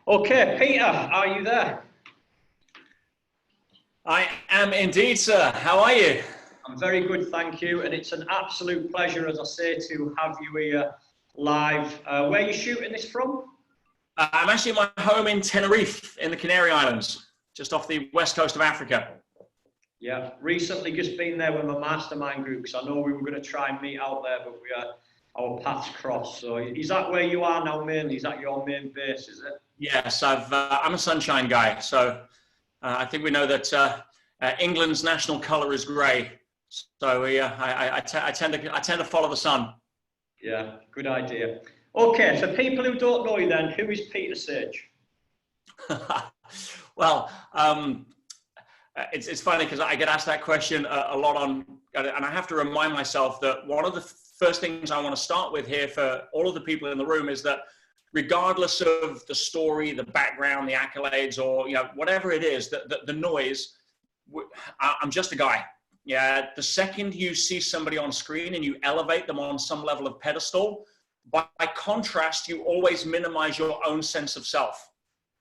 Okay, Peter, are you there? I am indeed, sir. How are you? I'm very good, thank you. And it's an absolute pleasure, as I say, to have you here live. Where are you shooting this from? I'm actually at my home in Tenerife in the Canary Islands, just off the west coast of Africa. Yeah, recently just been there with my mastermind group because I know we were going to try and meet out there, but our paths crossed. So is that where you are now mainly? Is that your main base, is it? Yes, I'm a sunshine guy, so I think we know that England's national colour is grey. So I tend to follow the sun. Yeah, good idea. Okay, for people who don't know you then, who is Peter Sage? Well, it's funny because I get asked that question a lot and I have to remind myself that one of the first things I want to start with here for all of the people in the room is that regardless of the story, the background, the accolades, or whatever it is, the noise, I'm just a guy. Yeah, the second you see somebody on screen and you elevate them on some level of pedestal, by contrast, you always minimize your own sense of self.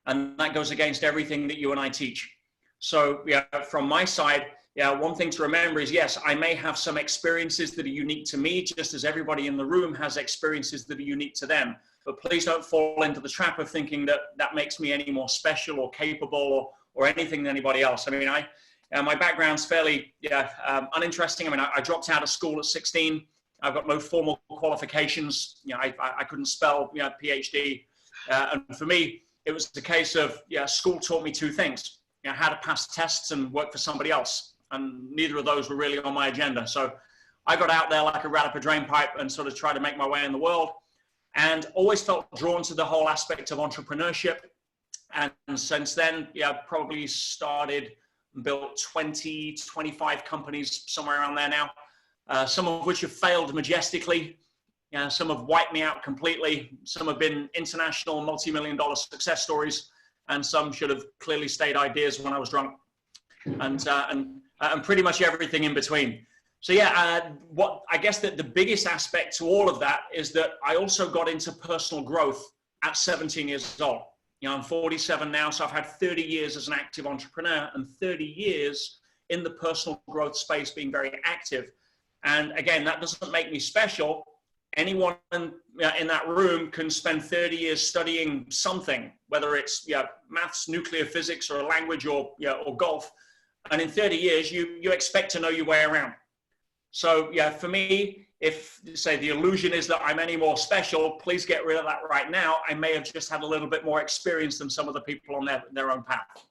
And that goes against everything that you and I teach. So from my side, one thing to remember is, yes, I may have some experiences that are unique to me, just as everybody in the room has experiences that are unique to them. But please don't fall into the trap of thinking that that makes me any more special or capable or anything than anybody else. I mean, my background's fairly uninteresting. I mean, I dropped out of school at 16. I've got no formal qualifications. I couldn't spell, PhD. And for me, it was the case of, school taught me two things. How to pass tests and work for somebody else. And neither of those were really on my agenda. So I got out there like a rat up a drain pipe and sort of tried to make my way in the world, and always felt drawn to the whole aspect of entrepreneurship. And since then, probably started and built 20, 25 companies, somewhere around there now. Some of which have failed majestically. Some have wiped me out completely. Some have been international multi-million-dollar success stories. And some should have clearly stayed ideas when I was drunk, and pretty much everything in between. So what I guess that the biggest aspect to all of that is that I also got into personal growth at 17 years old. I'm 47 now, so I've had 30 years as an active entrepreneur and 30 years in the personal growth space being very active. And again, that doesn't make me special. Anyone in that room can spend 30 years studying something, whether it's maths, nuclear physics, or a language, or golf. And in 30 years, you expect to know your way around. So for me, if say the illusion is that I'm any more special, please get rid of that right now. I may have just had a little bit more experience than some of the people on their own path.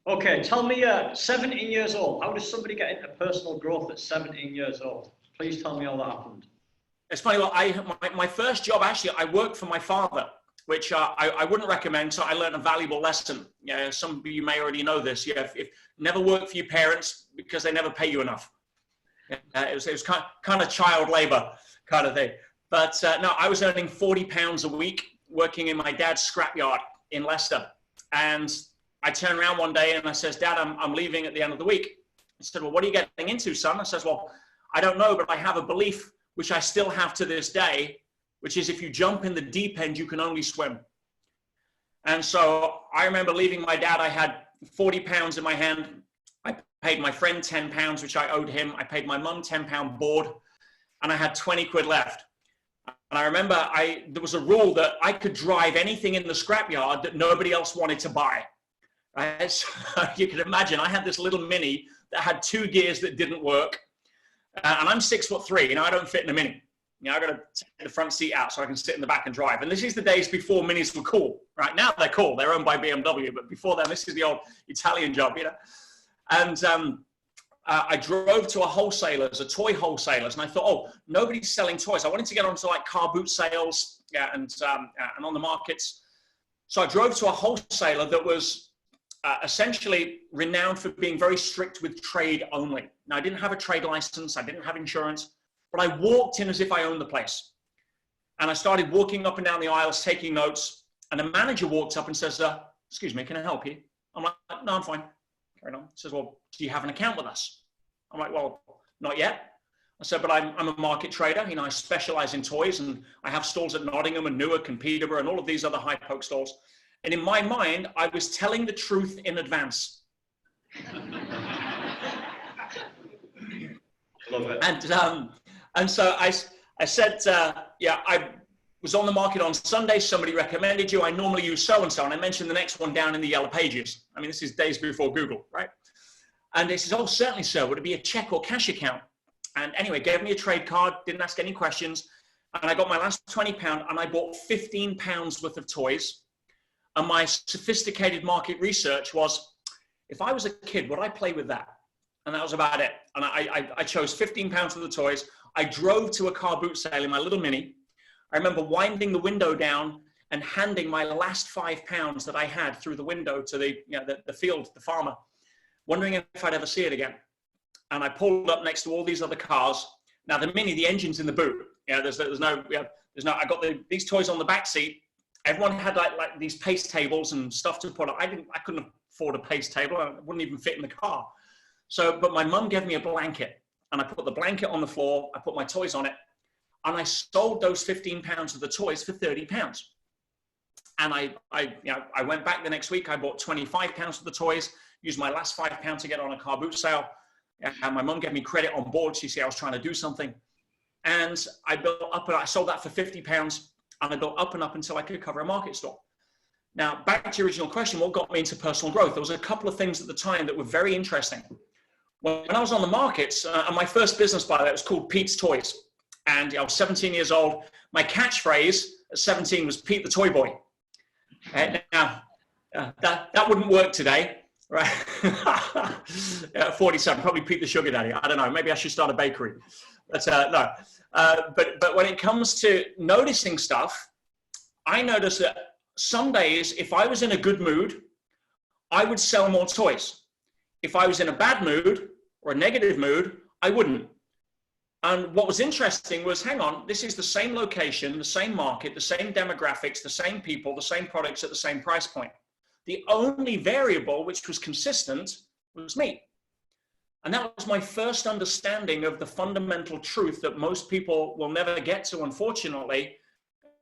Okay, tell me, 17 years old, how does somebody get into personal growth at 17 years old? Please tell me how that happened. It's funny, well, my first job, actually, I worked for my father, which I wouldn't recommend, so I learned a valuable lesson. Some of you may already know this. If never work for your parents because they never pay you enough. It was kind of child labor kind of thing. But no, I was earning £40 a week working in my dad's scrapyard in Leicester. And I turned around one day and I says, Dad, I'm leaving at the end of the week. He said, well, what are you getting into, son? I says, well, I don't know, but I have a belief which I still have to this day, which is if you jump in the deep end, you can only swim. And so I remember leaving my dad. I had £40 in my hand. I paid my friend £10, which I owed him. I paid my mum £10 board, and I had 20 quid left. And I remember there was a rule that I could drive anything in the scrapyard that nobody else wanted to buy. Right? So you can imagine, I had this little Mini that had 2 gears that didn't work. And I'm 6'3", I don't fit in a Mini. I got to take the front seat out so I can sit in the back and drive. And this is the days before Minis were cool. Right now they're cool. They're owned by BMW. But before then, this is the old Italian job, And I drove to a toy wholesalers, and I thought, oh, nobody's selling toys. I wanted to get onto like car boot sales and on the markets. So I drove to a wholesaler that was essentially renowned for being very strict with trade only. Now, I didn't have a trade license. I didn't have insurance, but I walked in as if I owned the place. And I started walking up and down the aisles, taking notes. And the manager walked up and says, excuse me, can I help you? I'm like, no, I'm fine. Carry on. He says, well, do you have an account with us? I'm like, well, not yet. I said, but I'm a market trader. I specialize in toys, and I have stalls at Nottingham and Newark and Peterborough and all of these other high poke stalls. And in my mind, I was telling the truth in advance. Love it. And so I said, yeah, I was on the market on Sunday. Somebody recommended you. I normally use so-and-so. And I mentioned the next one down in the yellow pages. I mean, this is days before Google, right? And he says, oh, certainly, sir. Would it be a check or cash account? And anyway, gave me a trade card, didn't ask any questions. And I got my last £20 and I bought £15 worth of toys. And my sophisticated market research was, if I was a kid, would I play with that? And that was about it. And I chose £15 of the toys. I drove to a car boot sale in my little Mini. I remember winding the window down and handing my last £5 that I had through the window to the field, the farmer, wondering if I'd ever see it again. And I pulled up next to all these other cars. Now the Mini, the engine's in the boot. There's no. I got these toys on the back seat. Everyone had like these pace tables and stuff to put on. I couldn't afford a pace table. It wouldn't even fit in the car. So, but my mum gave me a blanket, and I put the blanket on the floor. I put my toys on it, and I sold those £15 of the toys for £30. And I went back the next week. I bought £25 of the toys. Used my last £5 to get on a car boot sale. And my mum gave me credit on board. She said I was trying to do something. And I built up, and I sold that for £50. And I built up and up until I could cover a market store. Now, back to your original question, what got me into personal growth? There was a couple of things at the time that were very interesting. When I was on the markets, and my first business, by the way, was called Pete's Toys. And I was 17 years old. My catchphrase at 17 was Pete the Toy Boy. Now, that wouldn't work today. Right. 47, probably Pete the Sugar Daddy. I don't know. Maybe I should start a bakery. But no. But when it comes to noticing stuff, I noticed that some days, if I was in a good mood, I would sell more toys. If I was in a bad mood or a negative mood, I wouldn't. And what was interesting was, hang on, this is the same location, the same market, the same demographics, the same people, the same products at the same price point. The only variable which was consistent was me. And that was my first understanding of the fundamental truth that most people will never get to, unfortunately.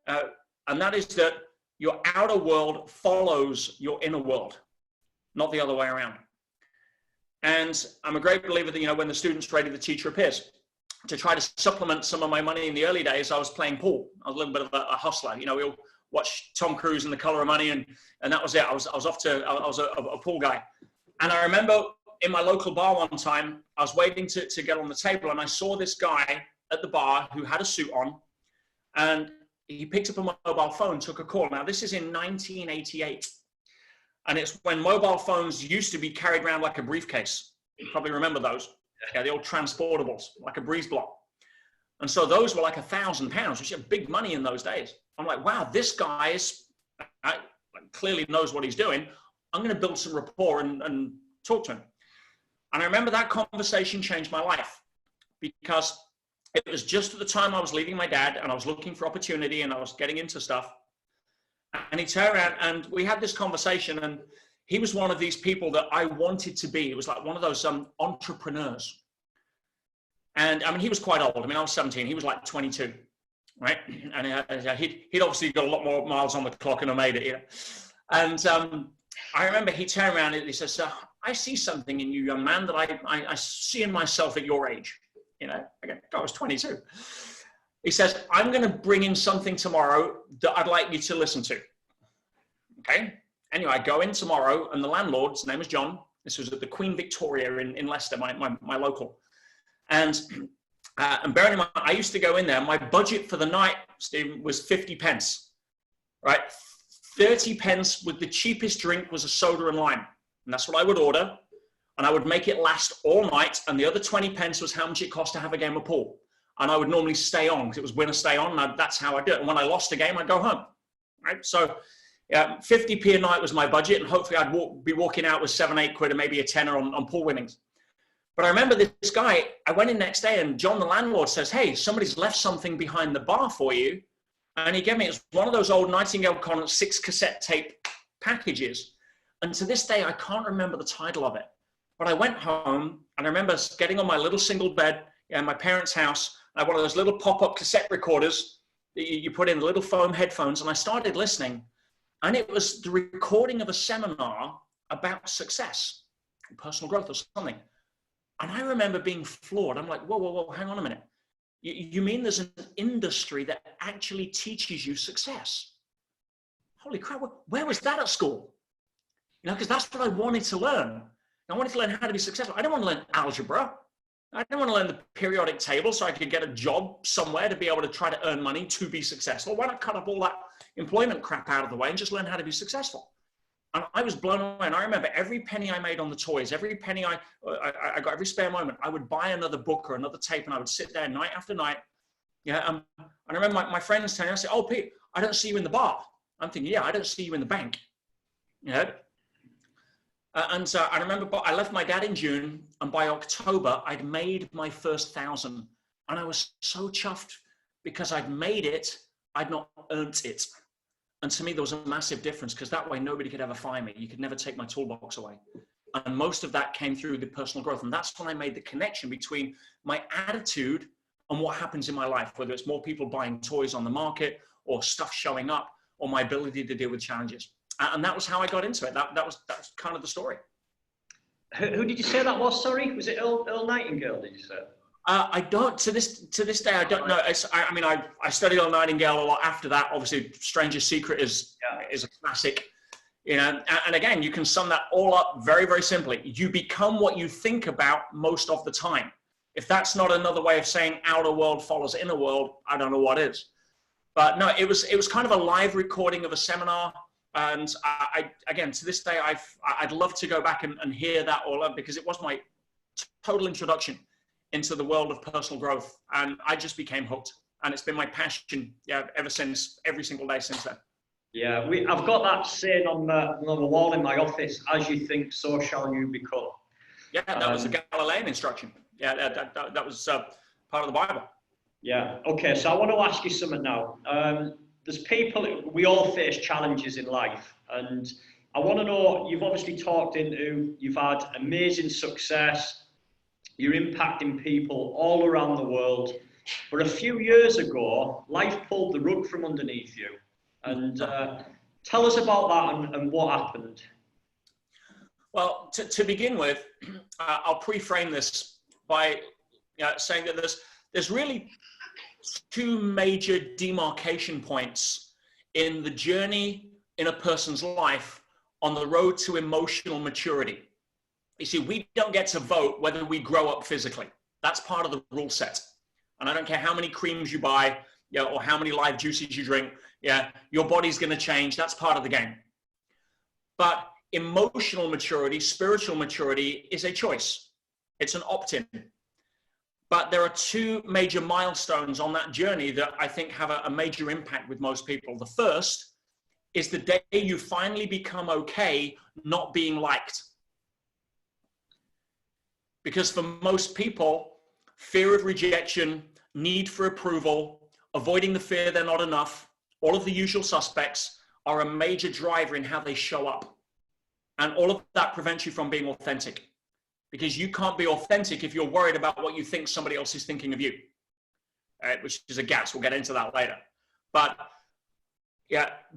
And that is that your outer world follows your inner world, not the other way around. And I'm a great believer that, when the student's ready, the teacher appears. To try to supplement some of my money in the early days, I was playing pool. I was a little bit of a hustler. We all watched Tom Cruise and The Color of Money, and that was it. I was a pool guy. And I remember in my local bar one time, I was waiting to get on the table, and I saw this guy at the bar who had a suit on, and he picked up a mobile phone, took a call. Now, this is in 1988. And it's when mobile phones used to be carried around like a briefcase. You probably remember those. Yeah, the old transportables, like a breeze block. And so those were like £1,000, which is big money in those days. I'm like, wow, this guy clearly knows what he's doing. I'm going to build some rapport and talk to him. And I remember that conversation changed my life, because it was just at the time I was leaving my dad and I was looking for opportunity and I was getting into stuff. And he turned around and we had this conversation, and he was one of these people that I wanted to be. It was like one of those entrepreneurs. And I mean, he was quite old. I mean, I was 17. He was like 22, right? And he'd obviously got a lot more miles on the clock and I made it. And I remember he turned around and he says, "Sir, I see something in you, young man, that I see in myself at your age." Again, I was 22. He says, "I'm going to bring in something tomorrow that I'd like you to listen to." Okay. Anyway, I go in tomorrow, and the landlord's name was John. This was at the Queen Victoria in Leicester, my local. And bearing in mind, I used to go in there. My budget for the night, Steve, was 50 pence, right? 30 pence with the cheapest drink was a soda and lime. And that's what I would order. And I would make it last all night. And the other 20 pence was how much it cost to have a game of pool. And I would normally stay on, because it was winner stay on. And that's how I do it. And when I lost a game, I'd go home, right? So 50p a night was my budget. And hopefully I'd be walking out with 7-8 quid and maybe a tenner on pool winnings. But I remember this guy, I went in next day and John, the landlord, says, "Hey, somebody's left something behind the bar for you." And he gave me, it's one of those old Nightingale Conant 6 cassette tape packages. And to this day, I can't remember the title of it. But I went home and I remember getting on my little single bed in my parents' house. I had one of those little pop-up cassette recorders that you put in, the little foam headphones. And I started listening. And it was the recording of a seminar about success, personal growth or something. And I remember being floored. I'm like, whoa, hang on a minute. You mean there's an industry that actually teaches you success? Holy crap, where was that at school? You know, because that's what I wanted to learn. I wanted to learn how to be successful. I didn't want to learn algebra. I didn't want to learn the periodic table so I could get a job somewhere to be able to try to earn money to be successful. Why not cut up all that employment crap out of the way and just learn how to be successful? And I was blown away. And I remember every penny I made on the toys, every penny I got, every spare moment, I would buy another book or another tape, and I would sit there night after night. Yeah, and I remember my friends telling me, I said, "Oh, Pete, I don't see you in the bar." I'm thinking, yeah, I don't see you in the bank. You know? And I remember I left my dad in June, and by October, I'd made my first 1,000. And I was so chuffed because I'd made it, I'd not earned it. And to me, there was a massive difference, because that way nobody could ever fire me. You could never take my toolbox away. And most of that came through the personal growth. And that's when I made the connection between my attitude and what happens in my life, whether it's more people buying toys on the market or stuff showing up or my ability to deal with challenges. And that was how I got into it. That was kind of the story. Who did you say that was? Sorry, was it Earl Nightingale? Did you say? I don't. To this day, I don't know. I studied Earl Nightingale a lot after that. Obviously, Stranger's Secret is a classic. You know, and again, you can sum that all up very, very simply. You become what you think about most of the time. If that's not another way of saying outer world follows inner world, I don't know what is. But no, it was kind of a live recording of a seminar. And I again, to this day, I'd love to go back and hear that all up, because it was my total introduction into the world of personal growth. And I just became hooked. And it's been my passion, ever since, every single day since then. Yeah, I've got that saying on the wall in my office: "As you think, so shall you become." Yeah, that was a Galilean instruction. Yeah, that was part of the Bible. Yeah. Okay, so I want to ask you something now. There's people, we all face challenges in life, and I want to know, you've obviously you've had amazing success, you're impacting people all around the world, but a few years ago, life pulled the rug from underneath you. And tell us about that and what happened. Well, to begin with, I'll pre-frame this by saying that there's really two major demarcation points in the journey in a person's life on the road to emotional maturity. You see, we don't get to vote whether we grow up physically. That's part of the rule set. And I don't care how many creams you buy, or how many live juices you drink, your body's going to change. That's part of the game. But emotional maturity, spiritual maturity is a choice. It's an opt-in. But there are two major milestones on that journey that I think have a major impact with most people. The first is the day you finally become okay not being liked. Because for most people, fear of rejection, need for approval, avoiding the fear they're not enough, all of the usual suspects are a major driver in how they show up. And all of that prevents you from being authentic. Because you can't be authentic if you're worried about what you think somebody else is thinking of you, which is a gas. We'll get into that later. But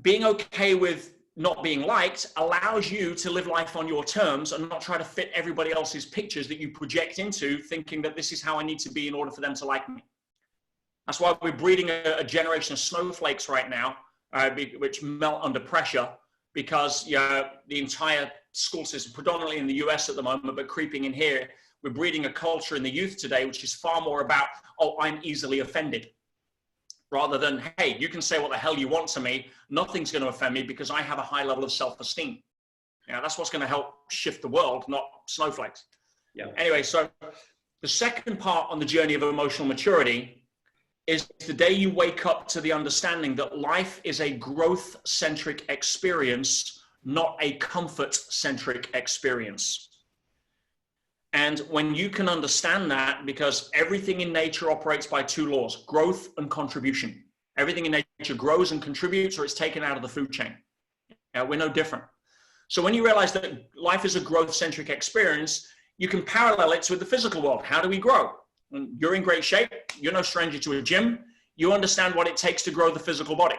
being okay with not being liked allows you to live life on your terms and not try to fit everybody else's pictures that you project into, thinking that this is how I need to be in order for them to like me. That's why we're breeding a generation of snowflakes right now, which melt under pressure, because the entire school system, predominantly in the US at the moment, but creeping in here, we're breeding a culture in the youth today, which is far more about, oh, I'm easily offended, rather than, hey, you can say what the hell you want to me. Nothing's going to offend me because I have a high level of self-esteem. That's what's going to help shift the world, not snowflakes. Yeah. Anyway, so the second part on the journey of emotional maturity is the day you wake up to the understanding that life is a growth-centric experience, not a comfort-centric experience. And when you can understand that, because everything in nature operates by two laws, growth and contribution. Everything in nature grows and contributes, or it's taken out of the food chain. We're no different. So when you realize that life is a growth-centric experience, you can parallel it with the physical world. How do we grow? And you're in great shape. You're no stranger to a gym. You understand what it takes to grow the physical body.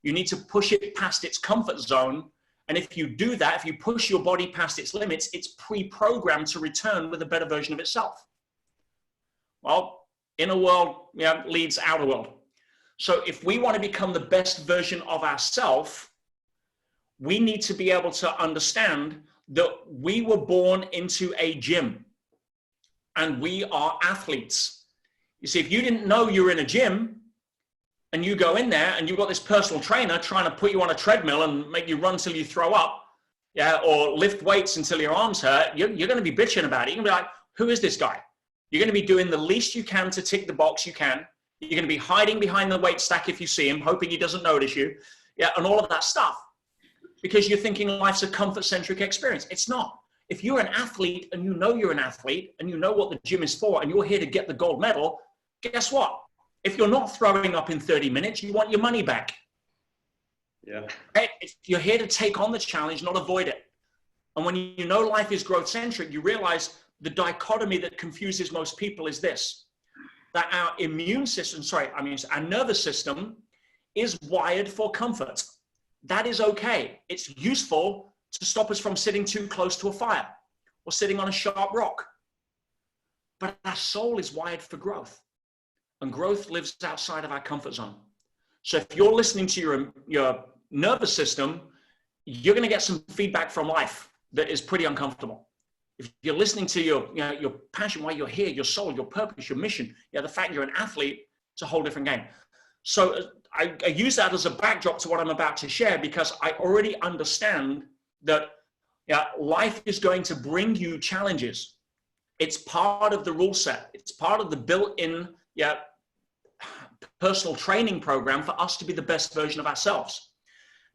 You need to push it past its comfort zone. And if you do that, if you push your body past its limits, it's pre-programmed to return with a better version of itself. Well, inner world leads outer world. So if we want to become the best version of ourselves, we need to be able to understand that we were born into a gym and we are athletes. You see, if you didn't know you're in a gym and you go in there and you've got this personal trainer trying to put you on a treadmill and make you run till you throw up, or lift weights until your arms hurt, you're going to be bitching about it. You're going to be like, who is this guy? You're going to be doing the least you can to tick the box you can. You're going to be hiding behind the weight stack if you see him, hoping he doesn't notice you, and all of that stuff. Because you're thinking life's a comfort-centric experience. It's not. If you're an athlete and you know you're an athlete and you know what the gym is for and you're here to get the gold medal, guess what? If you're not throwing up in 30 minutes, you want your money back. Yeah. Right? You're here to take on the challenge, not avoid it. And when you know life is growth-centric, you realize the dichotomy that confuses most people is this, that our immune system, our nervous system is wired for comfort. That is okay. It's useful to stop us from sitting too close to a fire or sitting on a sharp rock. But our soul is wired for growth, and growth lives outside of our comfort zone. So if you're listening to your nervous system, you're going to get some feedback from life that is pretty uncomfortable. If you're listening to your passion, why you're here, your soul, your purpose, your mission, the fact you're an athlete, it's a whole different game. So I use that as a backdrop to what I'm about to share, because I already understand that life is going to bring you challenges. It's part of the rule set. It's part of the built-in personal training program for us to be the best version of ourselves.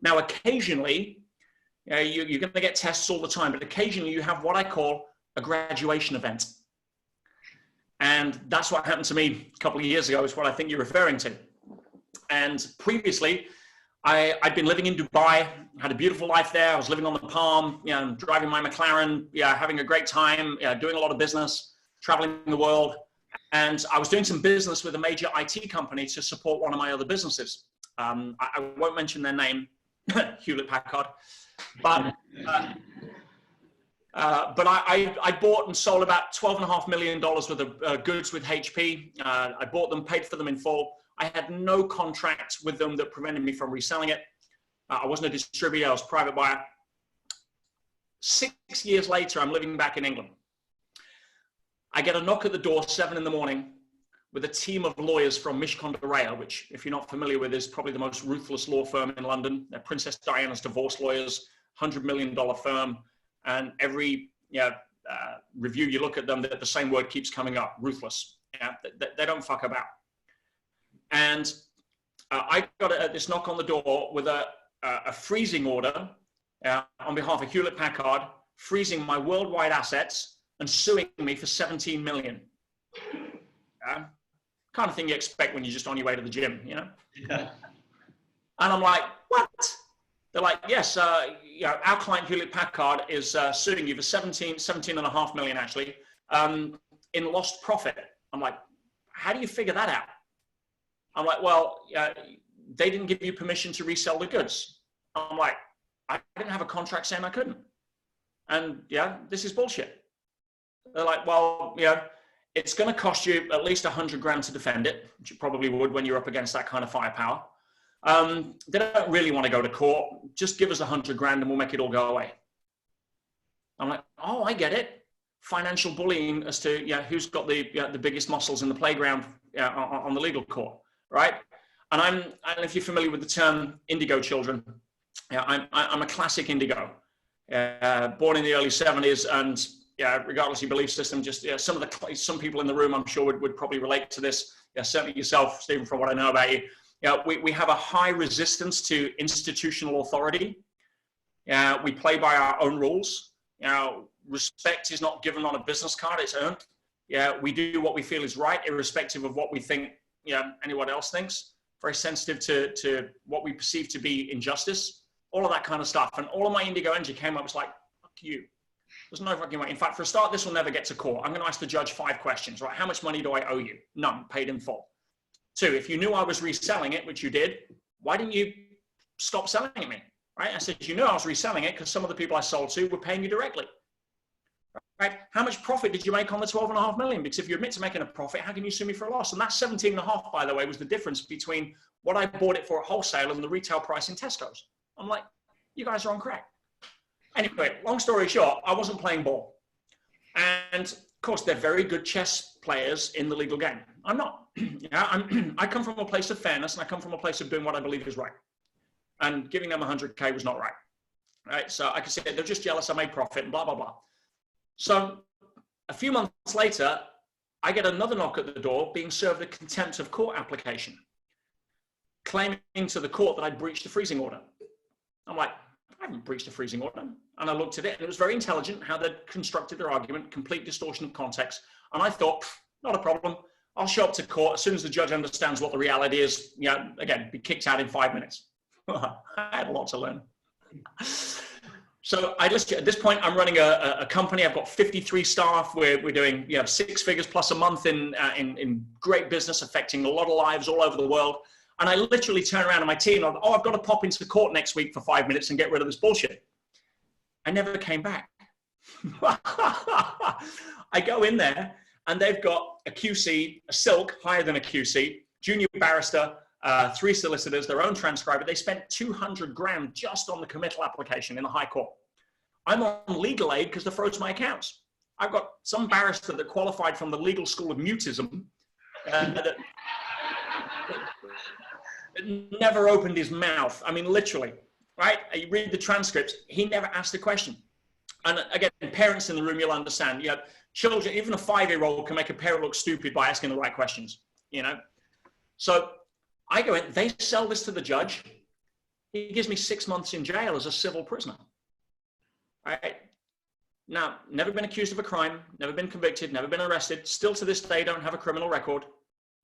Now, occasionally, you're going to get tests all the time, but occasionally you have what I call a graduation event. And that's what happened to me a couple of years ago, is what I think you're referring to. And previously, I'd been living in Dubai, had a beautiful life there. I was living on the Palm, driving my McLaren, having a great time, doing a lot of business, traveling the world. And I was doing some business with a major IT company to support one of my other businesses. I won't mention their name, Hewlett Packard, but I bought and sold about $12.5 million worth of goods with HP. I bought them, paid for them in full. I had no contract with them that prevented me from reselling it. I wasn't a distributor, I was a private buyer. 6 years later, I'm living back in England. I get a knock at the door, 7 in the morning, with a team of lawyers from Mishcon de Reya, which, if you're not familiar with, is probably the most ruthless law firm in London. They're Princess Diana's divorce lawyers, $100 million firm. And every review you look at them, the same word keeps coming up, ruthless. They don't fuck about. And I got this knock on the door with a freezing order on behalf of Hewlett Packard, freezing my worldwide assets and suing me for 17 million. Kind of thing you expect when you're just on your way to the gym, Yeah. And I'm like, what? They're like, yes, our client Hewlett Packard is suing you for 17.5 million actually, in lost profit. I'm like, how do you figure that out? I'm like, well, they didn't give you permission to resell the goods. I'm like, I didn't have a contract saying I couldn't. And this is bullshit. They're like, well, it's going to cost you at least 100 grand to defend it, which you probably would when you're up against that kind of firepower. They don't really want to go to court. Just give us 100 grand and we'll make it all go away. I'm like, oh, I get it. Financial bullying as to who's got the biggest muscles in the playground on the legal court, right? And I don't know if you're familiar with the term indigo children. I'm a classic indigo, born in the early 70s, and regardless of your belief system, just some people in the room I'm sure would probably relate to this. Certainly yourself, Stephen, from what I know about you. We have a high resistance to institutional authority. We play by our own rules. Respect is not given on a business card, it's earned. We do what we feel is right, irrespective of what we think anyone else thinks. Very sensitive to what we perceive to be injustice, all of that kind of stuff. And all of my indigo energy came up, was like, fuck you. There's no fucking way. In fact, for a start, this will never get to court. I'm going to ask the judge 5 questions, right? How much money do I owe you? None, paid in full. 2, if you knew I was reselling it, which you did, why didn't you stop selling it me, right? I said, you know, I was reselling it because some of the people I sold to were paying you directly, right? How much profit did you make on the 12.5 million? Because if you admit to making a profit, how can you sue me for a loss? And that 17.5, by the way, was the difference between what I bought it for at wholesale and the retail price in Tesco's. I'm like, you guys are on crack. Anyway, long story short, I wasn't playing ball. And of course, they're very good chess players in the legal game. I'm not. I come from a place of fairness, and I come from a place of doing what I believe is right. And giving them 100K was not right. Right? So I could say they're just jealous I made profit and blah, blah, blah. So a few months later, I get another knock at the door being served a contempt of court application, claiming to the court that I'd breached a freezing order. I'm like, I haven't breached a freezing order. And I looked at it, and it was very intelligent how they'd constructed their argument, complete distortion of context. And I thought, not a problem. I'll show up to court as soon as the judge understands what the reality is. Again, be kicked out in 5 minutes. I had a lot to learn. So at this point, I'm running a company. I've got 53 staff. We're doing 6 figures plus a month in great business, affecting a lot of lives all over the world. And I literally turn around to my team, I've got to pop into court next week for 5 minutes and get rid of this bullshit. I never came back. I go in there, and they've got a QC, a silk, higher than a QC, junior barrister, 3 solicitors, their own transcriber. They spent 200 grand just on the committal application in the High Court. I'm on legal aid because they froze my accounts. I've got some barrister that qualified from the legal school of mutism that never opened his mouth. I mean, literally, right? You read the transcripts, he never asked a question. And again, parents in the room, you'll understand, children, even a 5-year-old can make a parent look stupid by asking the right questions, So I go in, they sell this to the judge. He gives me 6 months in jail as a civil prisoner. Right? Now, never been accused of a crime, never been convicted, never been arrested. Still to this day, don't have a criminal record.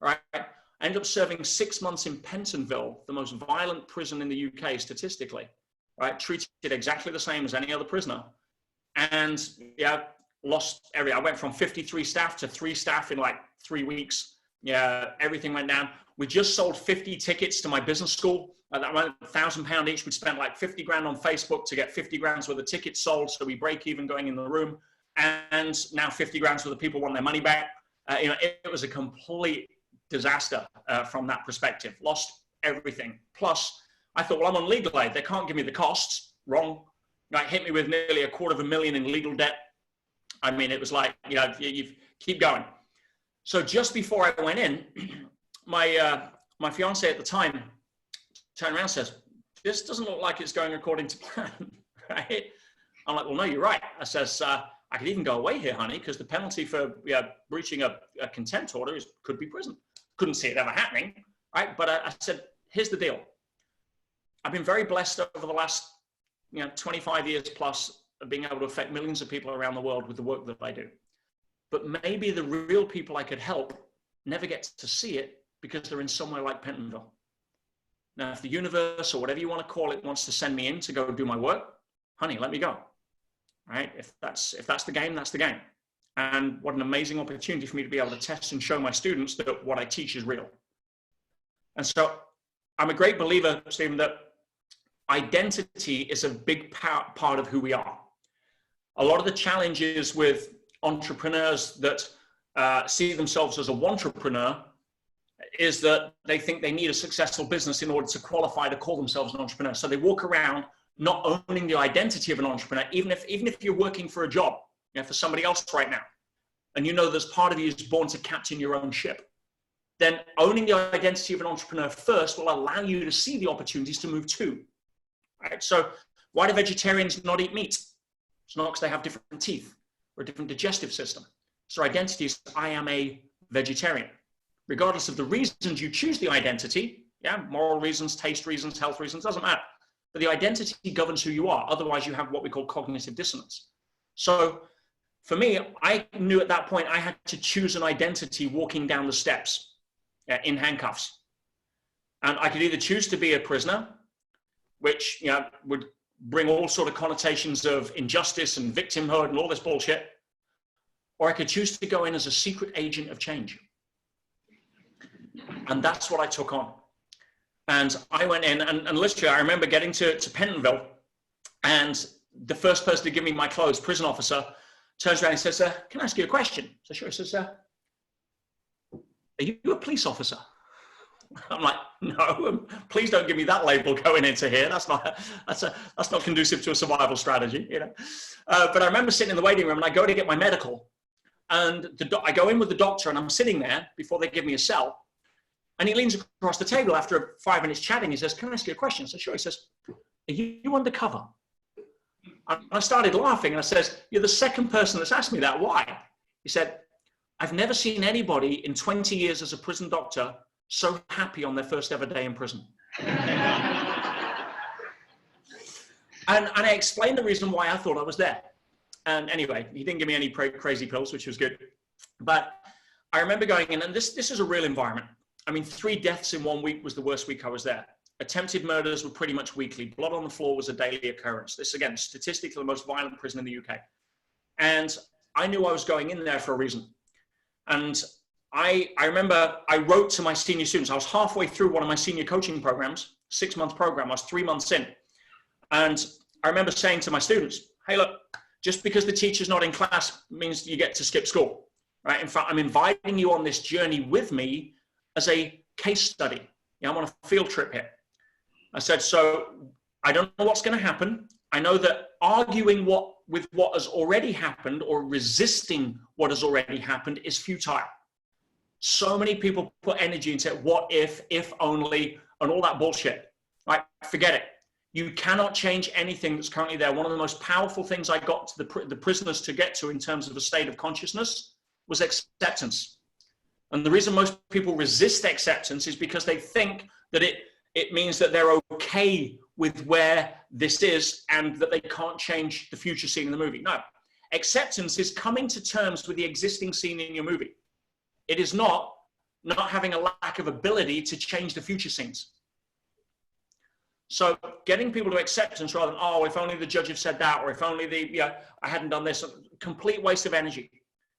Right? I ended up serving 6 months in Pentonville, the most violent prison in the UK statistically. Right? Treated exactly the same as any other prisoner. And lost everything. I went from 53 staff to 3 staff in like 3 weeks. Everything went down. We just sold 50 tickets to my business school. That went £1,000 each. We'd spent like 50 grand on Facebook to get 50 grand worth of tickets sold. So we break even going in the room. And now 50 grand worth of people want their money back. It was a complete disaster from that perspective. Lost everything. Plus, I thought, well, I'm on legal aid. They can't give me the costs. Wrong. Hit me with nearly $250,000 in legal debt. I mean, it was like, you keep going. So just before I went in, my fiance at the time turned around and says, this doesn't look like it's going according to plan, right? I'm like, well, no, you're right. I says, I could even go away here, honey, because the penalty for breaching a contempt order could be prison. Couldn't see it ever happening, right? But I said, here's the deal. I've been very blessed over the last 25 years plus of being able to affect millions of people around the world with the work that I do. But maybe the real people I could help never get to see it because they're in somewhere like Pentonville. Now, if the universe or whatever you want to call it wants to send me in to go do my work, honey, let me go. Right? If that's the game, that's the game. And what an amazing opportunity for me to be able to test and show my students that what I teach is real. And so I'm a great believer, Stephen, that identity is a big part of who we are. A lot of the challenges with entrepreneurs that see themselves as a wantrepreneur is that they think they need a successful business in order to qualify to call themselves an entrepreneur. So they walk around not owning the identity of an entrepreneur, even if you're working for a job, for somebody else right now, and there's part of you is born to captain your own ship, then owning the identity of an entrepreneur first will allow you to see the opportunities to move to. Right? So why do vegetarians not eat meat? It's not because they have different teeth or a different digestive system. So identity is, I am a vegetarian. Regardless of the reasons you choose the identity, moral reasons, taste reasons, health reasons, doesn't matter. But the identity governs who you are. Otherwise, you have what we call cognitive dissonance. So for me, I knew at that point I had to choose an identity walking down the steps in handcuffs. And I could either choose to be a prisoner, which would bring all sort of connotations of injustice and victimhood and all this bullshit, or I could choose to go in as a secret agent of change. And that's what I took on. And I went in, and literally, I remember getting to Pentonville, and the first person to give me my clothes, prison officer, turns around and says, can I ask you a question? So sure. He says, are you a police officer? I'm like, no, please don't give me that label going into here. That's not conducive to a survival strategy, you know. But I remember sitting in the waiting room, and I go to get my medical, and I go in with the doctor, and I'm sitting there before they give me a cell, and he leans across the table after 5 minutes chatting. He says, can I ask you a question? So sure. He says, are you undercover? And I started laughing, and I says, you're the second person that's asked me that. Why? He said, I've never seen anybody in 20 years as a prison doctor so happy on their first ever day in prison. And I explained the reason why I thought I was there. And anyway, he didn't give me any crazy pills, which was good. But I remember going in, and this is a real environment. I mean, 3 deaths in 1 week was the worst week I was there. Attempted murders were pretty much weekly. Blood on the floor was a daily occurrence. This, again, statistically the most violent prison in the UK. And I knew I was going in there for a reason. And I remember I wrote to my senior students. I was halfway through one of my senior coaching programs, 6-month program. I was 3 months in. And I remember saying to my students, hey, look, just because the teacher's not in class means you get to skip school, right? In fact, I'm inviting you on this journey with me as a case study. I'm on a field trip here. I said, so I don't know what's going to happen. I know that arguing with what has already happened or resisting what has already happened is futile. So many people put energy into what if only, and all that bullshit. Right? Forget it. You cannot change anything that's currently there. One of the most powerful things I got to the prisoners to get to in terms of a state of consciousness was acceptance. And the reason most people resist acceptance is because they think that it means that they're okay with where this is and that they can't change the future scene in the movie. No, acceptance is coming to terms with the existing scene in your movie. It is not having a lack of ability to change the future scenes. So getting people to acceptance rather than, oh, if only the judge had said that, or if only I hadn't done this, complete waste of energy.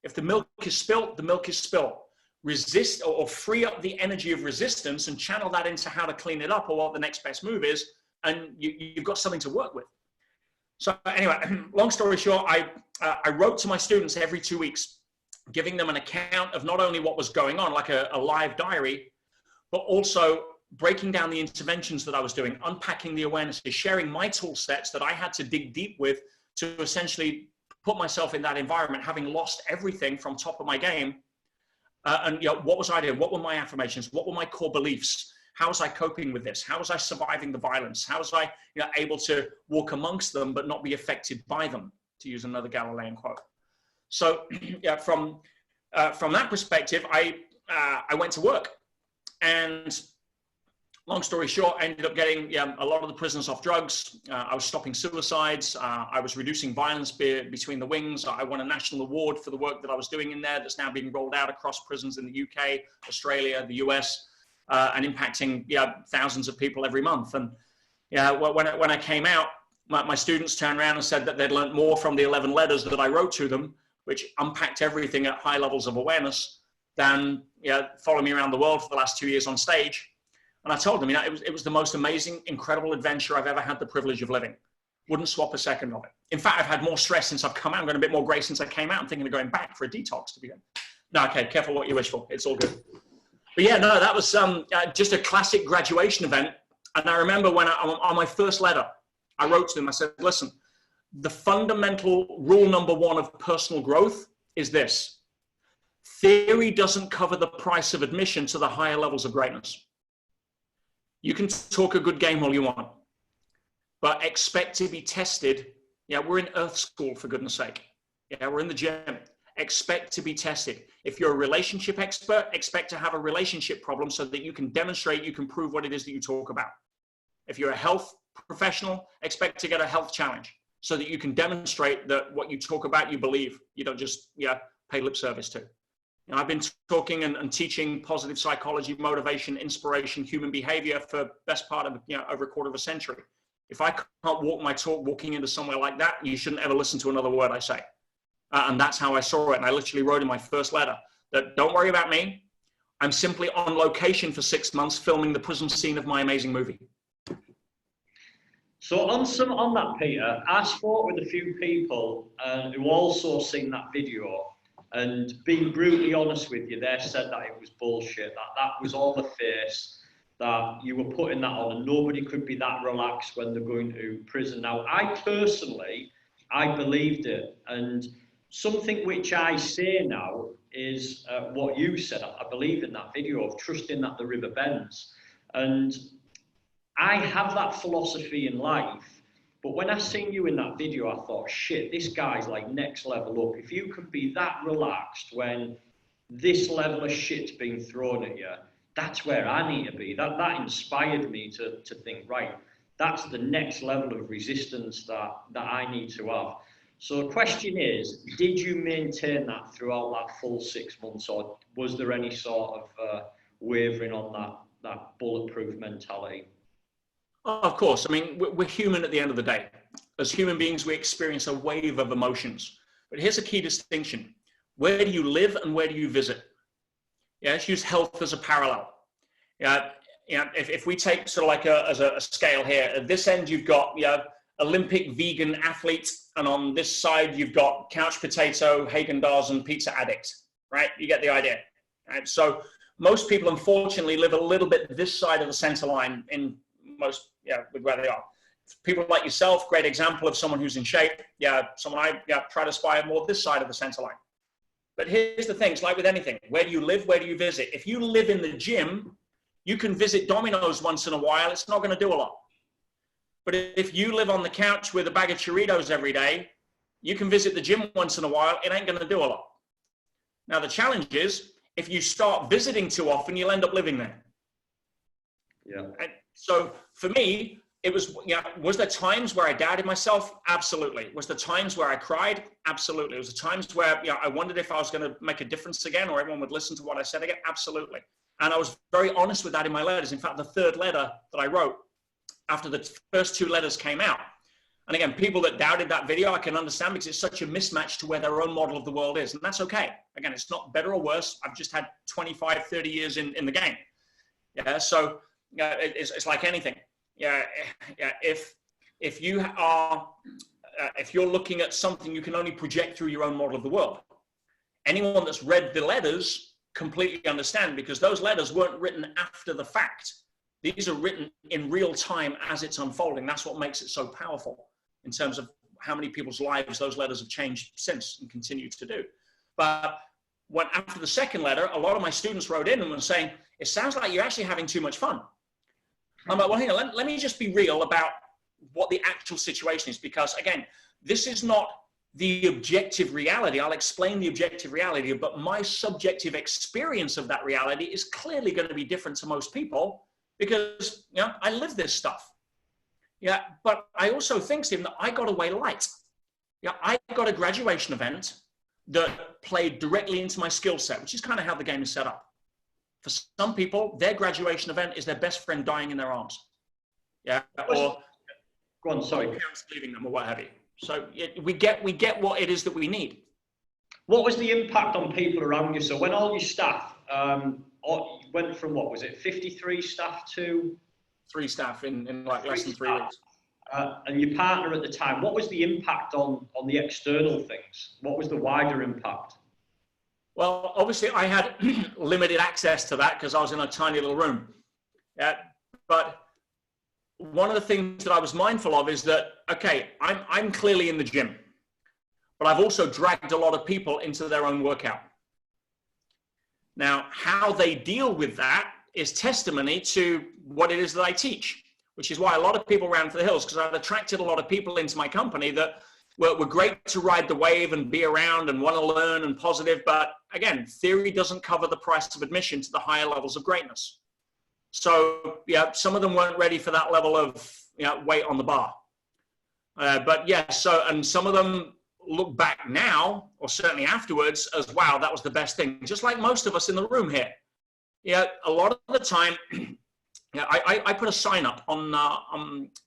If the milk is spilt, the milk is spilt. Resist or free up the energy of resistance and channel that into how to clean it up or what the next best move is, and you've got something to work with. So anyway, long story short, I wrote to my students every 2 weeks, giving them an account of not only what was going on, like a live diary, but also breaking down the interventions that I was doing, unpacking the awarenesses, sharing my tool sets that I had to dig deep with to essentially put myself in that environment, having lost everything from top of my game. And what was I doing? What were my affirmations? What were my core beliefs? How was I coping with this? How was I surviving the violence? How was I able to walk amongst them but not be affected by them, to use another Galilean quote? So from that perspective, I went to work, and long story short, I ended up getting a lot of the prisoners off drugs. I was stopping suicides. I was reducing violence between the wings. I won a national award for the work that I was doing in there that's now being rolled out across prisons in the UK, Australia, the US, and impacting thousands of people every month. And when I came out, my students turned around and said that they'd learned more from the 11 letters that I wrote to them, which unpacked everything at high levels of awareness, than following me around the world for the last 2 years on stage. And I told them, it was the most amazing, incredible adventure I've ever had the privilege of living. Wouldn't swap a second of it. In fact, I've had more stress since I've come out. I've got a bit more grace since I came out. I'm thinking of going back for a detox to begin. No, okay, careful what you wish for. It's all good. But yeah, no, that was just a classic graduation event. And I remember when on my first letter, I wrote to them, I said, listen, the fundamental rule number 1 of personal growth is this: theory doesn't cover the price of admission to the higher levels of greatness. You can talk a good game all you want, but expect to be tested. We're in Earth School, for goodness sake. We're in the gym. Expect to be tested. If you're a relationship expert, expect to have a relationship problem so that you can demonstrate, you can prove what it is that you talk about. If you're a health professional, expect to get a health challenge so that you can demonstrate that what you talk about, you believe. You don't just pay lip service to. I've been talking and teaching positive psychology, motivation, inspiration, human behavior for the best part of over a quarter of a century. If I can't walk my talk walking into somewhere like that, you shouldn't ever listen to another word I say. And that's how I saw it. And I literally wrote in my first letter that don't worry about me. I'm simply on location for 6 months filming the prison scene of my amazing movie. So on that, Peter, I spoke with a few people who also seen that video, and being brutally honest with you, they said that it was bullshit, that was all the face, that you were putting that on, and nobody could be that relaxed when they're going to prison. Now, I personally, I believed it, and something which I say now is what you said. I believe in that video of trusting that the river bends. And I have that philosophy in life, but when I seen you in that video, I thought, shit, this guy's like next level up. If you can be that relaxed when this level of shit's being thrown at you, that's where I need to be. That inspired me to think, right, that's the next level of resistance that I need to have. So the question is, did you maintain that throughout that full 6 months, or was there any sort of wavering on that bulletproof mentality? Of course. I mean, we're human at the end of the day. As human beings, we experience a wave of emotions. But here's a key distinction. Where do you live and where do you visit? Yeah, let's use health as a parallel. Yeah, if we take sort of like as a scale here, at this end you've got Olympic vegan athlete, and on this side you've got couch potato, Haagen-Dazs and pizza addict, right? You get the idea, right? So most people, unfortunately, live a little bit this side of the center line in most, with where they are. People like yourself, great example of someone who's in shape. Someone I try to aspire more this side of the center line. But here's the thing, it's like with anything. Where do you live? Where do you visit? If you live in the gym, you can visit Domino's once in a while. It's not going to do a lot. But if you live on the couch with a bag of Churritos every day, you can visit the gym once in a while. It ain't going to do a lot. Now, the challenge is, if you start visiting too often, you'll end up living there. Yeah. And so for me, it was, was there times where I doubted myself? Absolutely. Was there times where I cried? Absolutely. Was there times where I wondered if I was going to make a difference again, or everyone would listen to what I said again? Absolutely. And I was very honest with that in my letters. In fact, the third letter that I wrote after the first two letters came out. And again, people that doubted that video, I can understand, because it's such a mismatch to where their own model of the world is. And that's okay. Again, it's not better or worse. I've just had 25, 30 years in the game. Yeah. So it's like anything. If you're looking at something, you can only project through your own model of the world. Anyone that's read the letters completely understand, because those letters weren't written after the fact. These are written in real time as it's unfolding. That's what makes it so powerful in terms of how many people's lives those letters have changed since and continue to do. But when after the second letter, a lot of my students wrote in and were saying, it sounds like you're actually having too much fun. I'm like, well, hang on, let me just be real about what the actual situation is, because again, this is not the objective reality. I'll explain the objective reality, but my subjective experience of that reality is clearly going to be different to most people, because I live this stuff. But I also think, Stephen, that I got away light. I got a graduation event that played directly into my skill set, which is kind of how the game is set up. For some people, their graduation event is their best friend dying in their arms. Or go on, sorry, parents leaving them or what have you. So we get what it is that we need. What was the impact on people around you? So when all your staff went from, what was it, 53 staff to 3 staff in like less than 3 weeks. And your partner at the time, what was the impact on the external things? What was the wider impact? Well, obviously I had limited access to that because I was in a tiny little room. But one of the things that I was mindful of is that, okay, I'm clearly in the gym, but I've also dragged a lot of people into their own workout. Now, how they deal with that is testimony to what it is that I teach, which is why a lot of people ran for the hills, because I've attracted a lot of people into my company that were great to ride the wave and be around and want to learn and positive. But again, theory doesn't cover the price of admission to the higher levels of greatness. So some of them weren't ready for that level of weight on the bar. And some of them look back now, or certainly afterwards, as wow, that was the best thing. Just like most of us in the room here. A lot of the time, I put a sign up on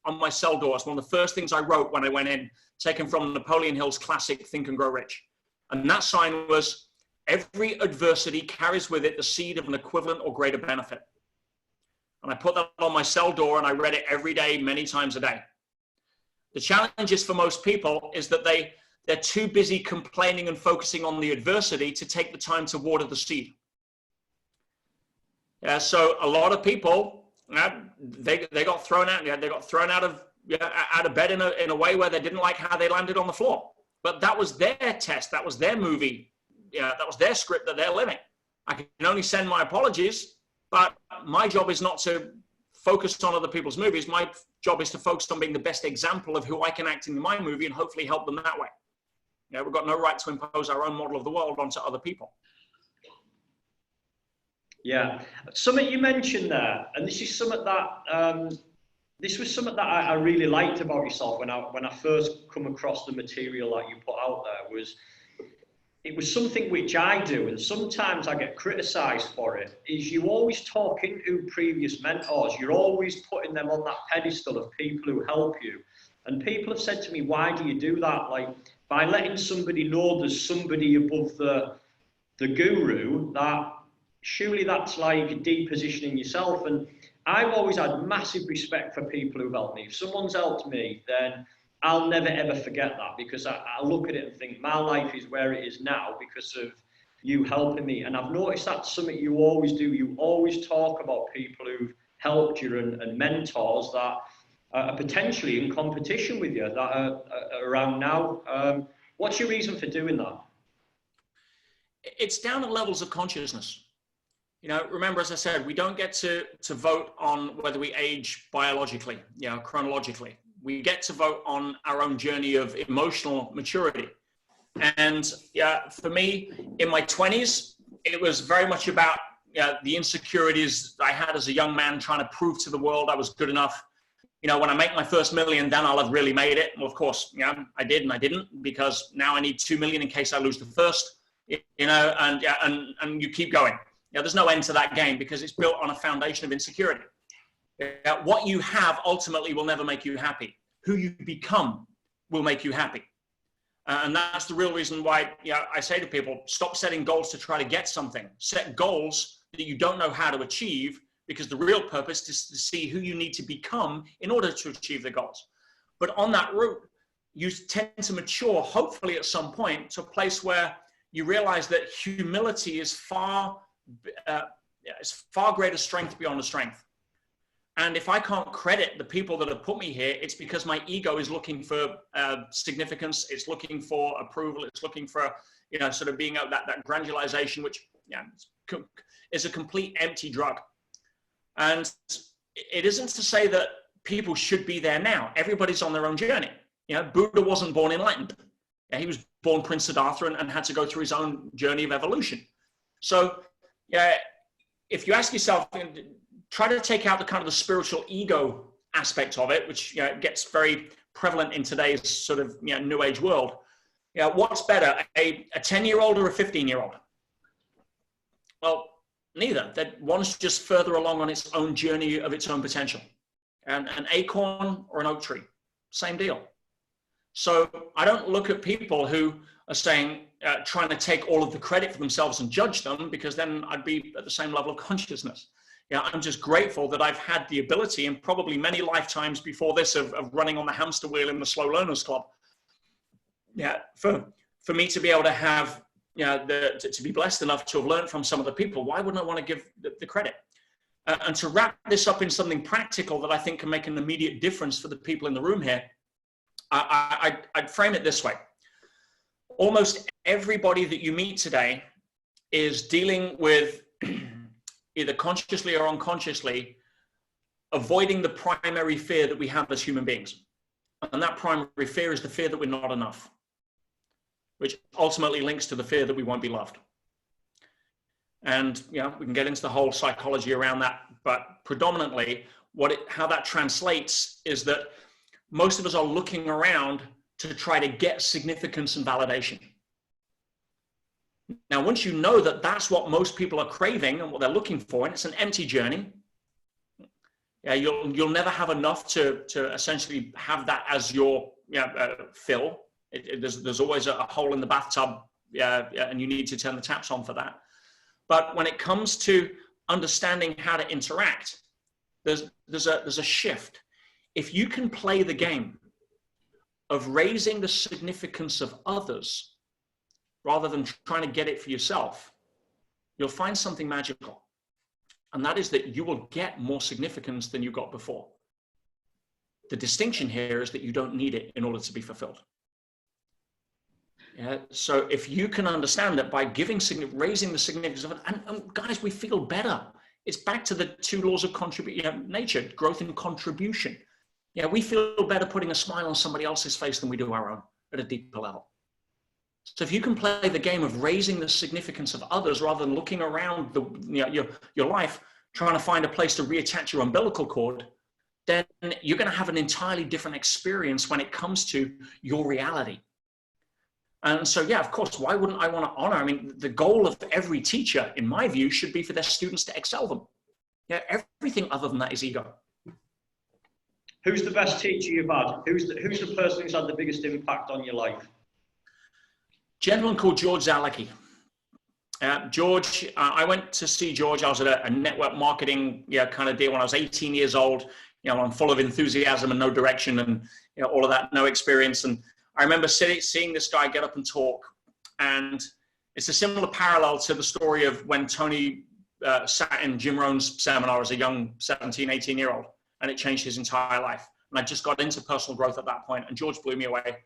my cell door. It's one of the first things I wrote when I went in, taken from Napoleon Hill's classic Think and Grow Rich. And that sign was, every adversity carries with it the seed of an equivalent or greater benefit. And I put that on my cell door and I read it every day, many times a day. The challenge is for most people is that they're too busy complaining and focusing on the adversity to take the time to water the seed. Yeah, so a lot of people, they got thrown out. They got thrown out of bed in a way where they didn't like how they landed on the floor. But that was their test. That was their movie. That was their script that they're living. I can only send my apologies, but my job is not to focus on other people's movies. My job is to focus on being the best example of who I can act in my movie and hopefully help them that way. We've got no right to impose our own model of the world onto other people. Yeah, something you mentioned there, and this is something that this was something that I really liked about yourself when I first come across the material that you put out there. It was something which I do, and sometimes I get criticised for it. Is you always talk into previous mentors, you're always putting them on that pedestal of people who help you, and people have said to me, "Why do you do that?" Like, by letting somebody know there's somebody above the guru, that surely that's like depositioning yourself. And I've always had massive respect for people who've helped me. If someone's helped me, then I'll never ever forget that, because I look at it and think my life is where it is now because of you helping me. And I've noticed that's something you always do. You always talk about people who've helped you and mentors that are potentially in competition with you, that are around now. What's your reason for doing that? It's down to levels of consciousness. Remember, as I said, we don't get to vote on whether we age biologically, chronologically. We get to vote on our own journey of emotional maturity. And for me, in my 20s, it was very much about the insecurities I had as a young man, trying to prove to the world I was good enough. When I make my first million, then I'll have really made it. Well, of course, I did and I didn't, because now I need 2 million in case I lose the first, and you keep going. There's no end to that game because it's built on a foundation of insecurity. What you have ultimately will never make you happy. Who you become will make you happy. And that's the real reason why I say to people, stop setting goals to try to get something. Set goals that you don't know how to achieve, because the real purpose is to see who you need to become in order to achieve the goals. But on that route, you tend to mature, hopefully at some point, to a place where you realize that humility is far greater strength beyond a strength. And if I can't credit the people that have put me here, it's because my ego is looking for significance. It's looking for approval. It's looking for, sort of being that granulization, which is a complete empty drug. And it isn't to say that people should be there now. Everybody's on their own journey. Buddha wasn't born enlightened. He was born Prince Siddhartha and had to go through his own journey of evolution. So if you ask yourself, try to take out the kind of the spiritual ego aspect of it, which gets very prevalent in today's sort of new age world. What's better, a 10-year-old or a 15-year-old? Well, neither. That one's just further along on its own journey of its own potential. And an acorn or an oak tree, same deal. So I don't look at people who are saying, trying to take all of the credit for themselves and judge them, because then I'd be at the same level of consciousness. I'm just grateful that I've had the ability, and probably many lifetimes before this, of running on the hamster wheel in the Slow Learners Club. For me to be able to have, to be blessed enough to have learned from some of the people, why wouldn't I want to give the credit? And to wrap this up in something practical that I think can make an immediate difference for the people in the room here, I'd frame it this way. Almost everybody that you meet today is dealing with, either consciously or unconsciously, avoiding the primary fear that we have as human beings. And that primary fear is the fear that we're not enough, which ultimately links to the fear that we won't be loved. And we can get into the whole psychology around that, but predominantly how that translates is that most of us are looking around to try to get significance and validation. Now, once you know that that's what most people are craving and what they're looking for, and it's an empty journey, you'll never have enough to essentially have that as your fill. There's always a hole in the bathtub and you need to turn the taps on for that. But when it comes to understanding how to interact, there's a shift. If you can play the game of raising the significance of others rather than trying to get it for yourself, you'll find something magical. And that is that you will get more significance than you got before. The distinction here is that you don't need it in order to be fulfilled. Yeah, so if you can understand that by raising the significance of it, and guys, we feel better. It's back to the 2 laws of nature, growth and contribution. Yeah, we feel better putting a smile on somebody else's face than we do our own at a deeper level. So if you can play the game of raising the significance of others rather than looking around your life, trying to find a place to reattach your umbilical cord, then you're going to have an entirely different experience when it comes to your reality. And so, yeah, of course, why wouldn't I want to honor? I mean, the goal of every teacher, in my view, should be for their students to excel them. Yeah, everything other than that is ego. Who's the best teacher you've had? Who's the person who's had the biggest impact on your life? Gentleman called George Zalicki. George, I went to see George. I was at a network marketing kind of deal when I was 18 years old. I'm full of enthusiasm and no direction and all of that, no experience. And I remember seeing this guy get up and talk. And it's a similar parallel to the story of when Tony sat in Jim Rohn's seminar as a young 17, 18-year-old, and it changed his entire life. And I just got into personal growth at that point, and George blew me away.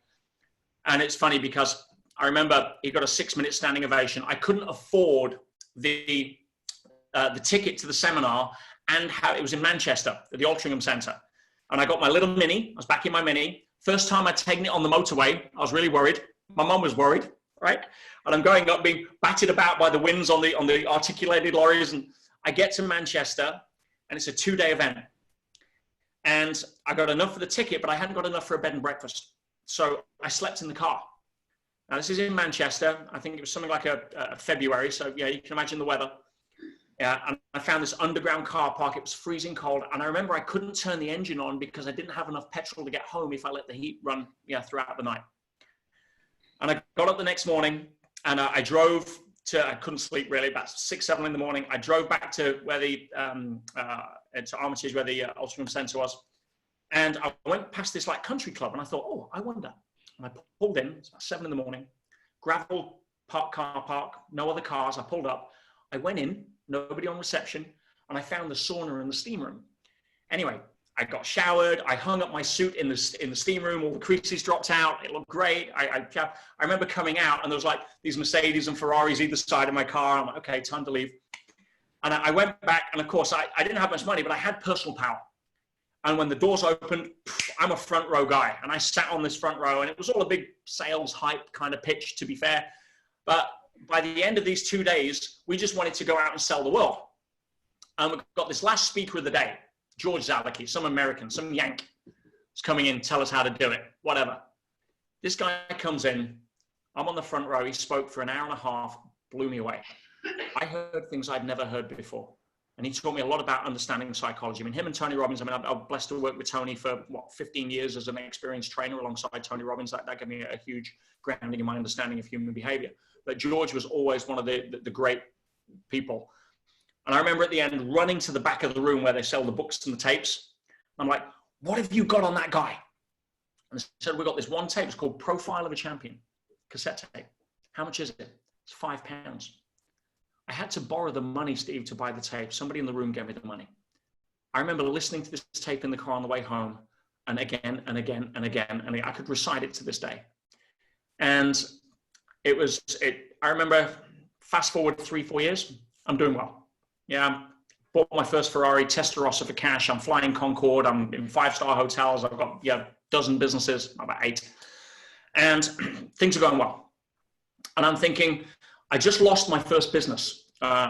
And it's funny because I remember he got a 6-minute standing ovation. I couldn't afford the ticket to the seminar, and how it was in Manchester at the Altrincham Centre. And I got my little Mini. I was back in my Mini. First time I'd taken it on the motorway. I was really worried. My mum was worried, right? And I'm going up, being batted about by the winds on the articulated lorries. And I get to Manchester, and it's a 2-day event. And I got enough for the ticket, but I hadn't got enough for a bed and breakfast. So I slept in the car. Now, this is in Manchester. I think it was something like a February. So, yeah, you can imagine the weather. Yeah, and I found this underground car park. It was freezing cold. And I remember I couldn't turn the engine on because I didn't have enough petrol to get home if I let the heat run throughout the night. And I got up the next morning, and I drove I couldn't sleep really, about 6, 7 in the morning. I drove back to where to Armitage, where the Altrincham Centre was. And I went past this country club, and I thought, oh, I wonder. And I pulled in, it's about 7 in the morning, gravel car park, no other cars. I pulled up, I went in, nobody on reception, and I found the sauna and the steam room. Anyway, I got showered, I hung up my suit in the steam room, all the creases dropped out, it looked great. I remember coming out, and there was these Mercedes and Ferraris either side of my car. I'm like, okay, time to leave. And I went back, and of course, I didn't have much money, but I had personal power. And when the doors opened, I'm a front row guy, and I sat on this front row, and it was all a big sales hype kind of pitch, to be fair. But by the end of these 2 days, we just wanted to go out and sell the world. And we got this last speaker of the day, George Zalicki, some American, some Yank, is coming in, tell us how to do it, whatever. This guy comes in, I'm on the front row, he spoke for an hour and a half, blew me away. I heard things I'd never heard before. And he taught me a lot about understanding psychology. I mean, him and Tony Robbins, I mean, I'm blessed to work with Tony for, 15 years as an experienced trainer alongside Tony Robbins. That gave me a huge grounding in my understanding of human behavior. But George was always one of the great people. And I remember at the end running to the back of the room where they sell the books and the tapes. I'm like, what have you got on that guy? And they said, we got this one tape. It's called Profile of a Champion, cassette tape. How much is it? It's £5. I had to borrow the money, Steve, to buy the tape. Somebody in the room gave me the money. I remember listening to this tape in the car on the way home, and again and again and again, and I could recite it to this day. And I remember, fast forward 3-4 years, I'm doing well. Yeah, bought my first Ferrari, Testarossa for cash. I'm flying Concorde. I'm in 5-star hotels. I've got a dozen businesses, about 8. And things are going well. And I'm thinking, I just lost my first business.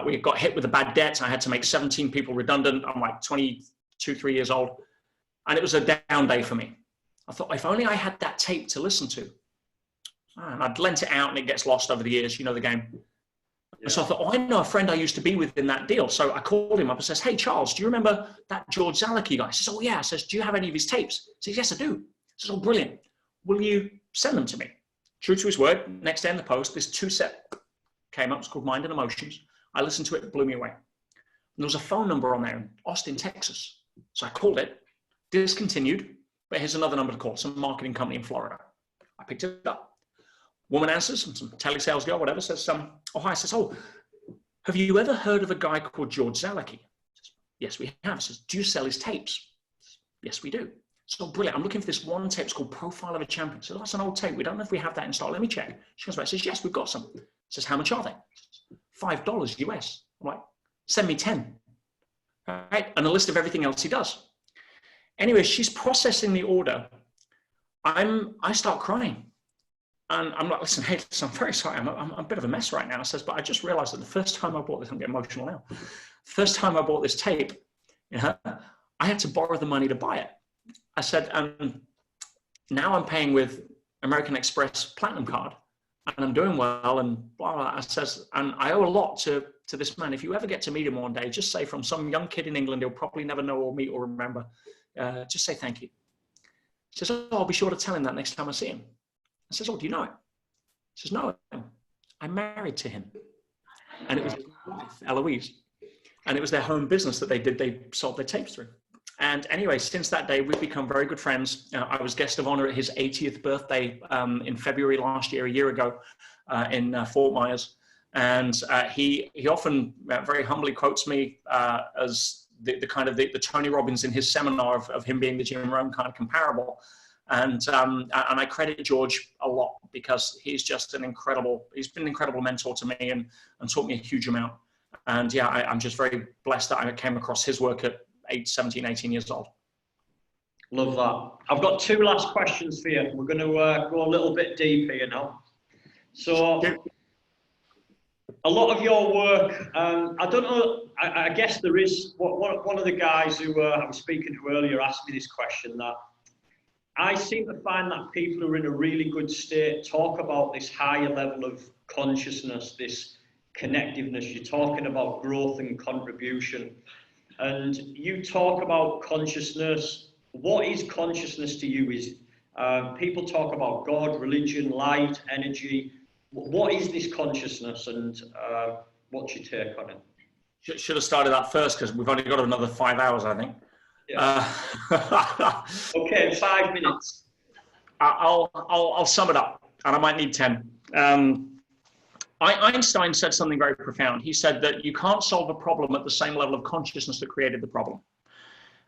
We got hit with a bad debt. I had to make 17 people redundant. I'm like 22, 3 years old. And it was a down day for me. I thought, if only I had that tape to listen to. And I'd lent it out, and it gets lost over the years. You know the game. Yeah. So I thought, I know a friend I used to be with in that deal. So I called him up and says, hey, Charles, do you remember that George Zalicki guy? He says, oh, yeah. I says, do you have any of his tapes? He says, yes, I do. He says, oh, brilliant. Will you send them to me? True to his word, next day in the post, this 2-set came up. It's called Mind and Emotions. I listened to it, it blew me away. And there was a phone number on there in Austin, Texas. So I called it, discontinued, but here's another number to call, some marketing company in Florida. I picked it up. Woman answers, some telesales girl, whatever, says, oh, hi. Says, oh, have you ever heard of a guy called George Zalicki? Says, yes, we have. Says, do you sell his tapes? Says, yes, we do. So brilliant. I'm looking for this one tape. It's called Profile of a Champion. So that's an old tape. We don't know if we have that in stock. Let me check. She comes back, says, yes, we've got some. Says, how much are they? Says, $5 US. I'm like, send me 10. Right? And a list of everything else he does. Anyway, she's processing the order. I start crying. And I'm like, listen, hey, listen, I'm very sorry. I'm a bit of a mess right now. I says, but I just realized that the first time I bought this, I'm getting emotional now. First time I bought this tape, you know, I had to borrow the money to buy it. I said, now I'm paying with American Express Platinum card and I'm doing well and blah, blah, blah. I says, and I owe a lot to this man. If you ever get to meet him one day, just say from some young kid in England, he'll probably never know or meet or remember. Just say thank you. He says, oh, I'll be sure to tell him that next time I see him. I says, oh, do you know him? He says, no, I'm married to him. And it was his wife, Eloise. And it was their home business that they sold their tapes through. And anyway, since that day, we've become very good friends. I was guest of honor at his 80th birthday in February last year, a year ago, in Fort Myers. And he often very humbly quotes me as the kind of the Tony Robbins in his seminar of him being the Jim Rohn kind of comparable. And I credit George a lot because he's just he's been an incredible mentor to me and taught me a huge amount. And yeah, I'm just very blessed that I came across his work at 17, 18 years old. Love that. I've got two last questions for you. We're going to go a little bit deeper, you know. So a lot of your work, I don't know, I guess there is, one of the guys who I was speaking to earlier asked me this question, that I seem to find that people who are in a really good state talk about this higher level of consciousness, this connectiveness. You're talking about growth and contribution. And you talk about consciousness. What is consciousness to you? Is people talk about God, religion, light, energy. What is this consciousness, and what's your take on it? Should have started that first because we've only got another 5 hours, I think. Yeah. Okay, 5 minutes. I'll sum it up, and I might need 10. Einstein said something very profound. He said that you can't solve a problem at the same level of consciousness that created the problem.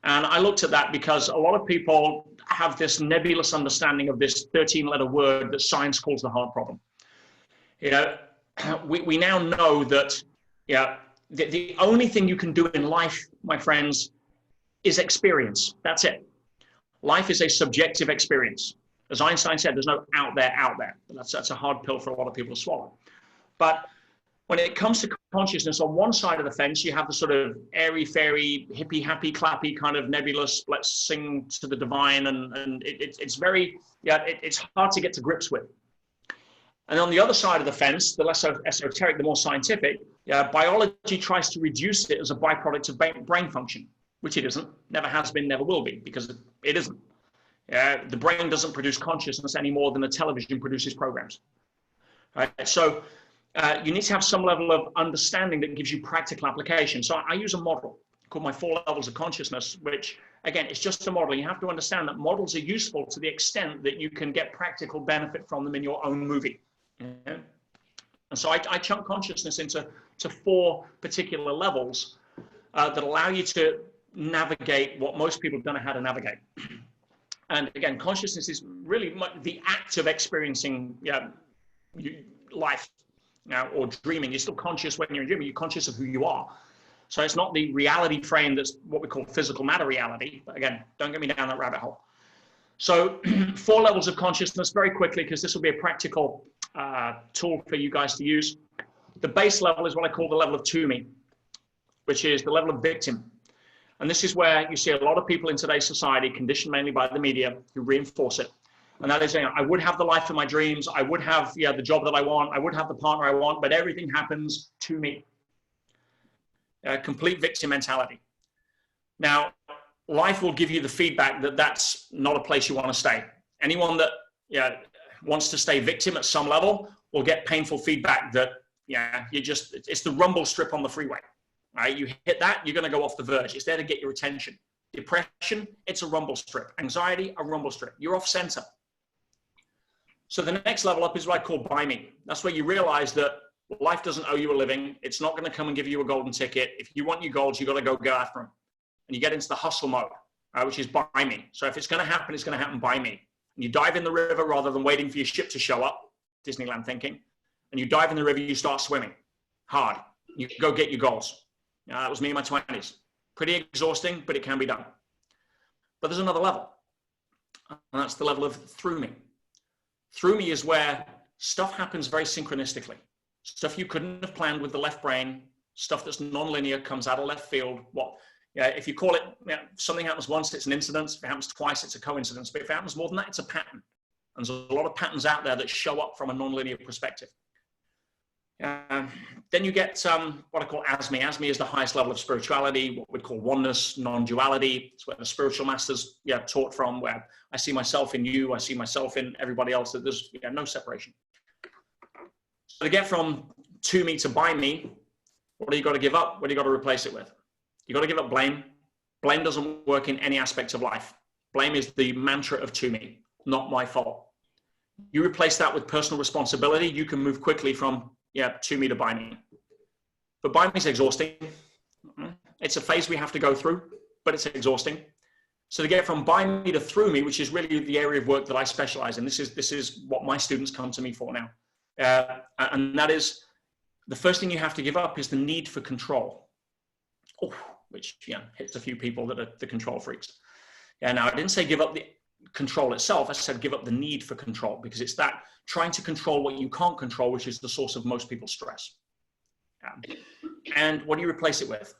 And I looked at that because a lot of people have this nebulous understanding of this 13-letter word that science calls the hard problem. You know, we now know that, yeah, the only thing you can do in life, my friends, is experience. That's it. Life is a subjective experience. As Einstein said, there's no out there. That's a hard pill for a lot of people to swallow. But when it comes to consciousness, on one side of the fence, you have the sort of airy-fairy, hippie, happy, clappy kind of nebulous, let's sing to the divine. And it's very, yeah, it's hard to get to grips with. And on the other side of the fence, the less esoteric, the more scientific, biology tries to reduce it as a byproduct of brain function, which it isn't, never has been, never will be, because it isn't. The brain doesn't produce consciousness any more than the television produces programs. Right? So you need to have some level of understanding that gives you practical application. So I use a model called my 4 levels of consciousness, which, again, it's just a model. You have to understand that models are useful to the extent that you can get practical benefit from them in your own movie. Yeah? And so I chunk consciousness into 4 particular levels that allow you to navigate what most people don't know how to navigate. And again, consciousness is really the act of experiencing life now, or dreaming. You're still conscious when you're dreaming. You're conscious of who you are. So it's not the reality frame that's what we call physical matter reality. But again, don't get me down that rabbit hole. So 4 levels of consciousness very quickly, because this will be a practical tool for you guys to use. The base level is what I call the level of to me, which is the level of victim. And this is where you see a lot of people in today's society, conditioned mainly by the media, who reinforce it. And that is saying, I would have the life of my dreams. I would have the job that I want. I would have the partner I want, but everything happens to me. Complete victim mentality. Now, life will give you the feedback that that's not a place you want to stay. Anyone that wants to stay victim at some level will get painful feedback that, yeah, it's the rumble strip on the freeway, right? You hit that, you're going to go off the verge. It's there to get your attention. Depression, it's a rumble strip. Anxiety, a rumble strip. You're off center. So the next level up is what I call buy me. That's where you realize that life doesn't owe you a living. It's not going to come and give you a golden ticket. If you want your goals, you got to go after them. And you get into the hustle mode, which is buy me. So if it's going to happen, it's going to happen by me. And you dive in the river rather than waiting for your ship to show up, Disneyland thinking. And you dive in the river, you start swimming hard. You go get your goals. That was me in my 20s. Pretty exhausting, but it can be done. But there's another level. And that's the level of through me. Through me is where stuff happens very synchronistically. Stuff you couldn't have planned with the left brain, stuff that's non-linear, comes out of left field. If you call it, something happens once, it's an incident. If it happens twice, it's a coincidence. But if it happens more than that, it's a pattern. And there's a lot of patterns out there that show up from a non-linear perspective. Then you get what I call ASME. ASME is the highest level of spirituality, what we'd call oneness, non-duality. It's where the spiritual masters taught from, where I see myself in you, I see myself in everybody else, that there's no separation. So to get from to me to by me, what do you got to give up? What do you got to replace it with? You got to give up blame. Blame doesn't work in any aspect of life. Blame is the mantra of to me, not my fault. You replace that with personal responsibility, you can move quickly from to me to by me. But by me is exhausting. It's a phase we have to go through, but it's exhausting. So to get from by me to through me, which is really the area of work that I specialize in, this is what my students come to me for now. And that is, the first thing you have to give up is the need for control. Which hits a few people that are the control freaks. Now I didn't say give up the control itself. I said give up the need for control, because it's that trying to control what you can't control, which is the source of most people's stress. And what do you replace it with?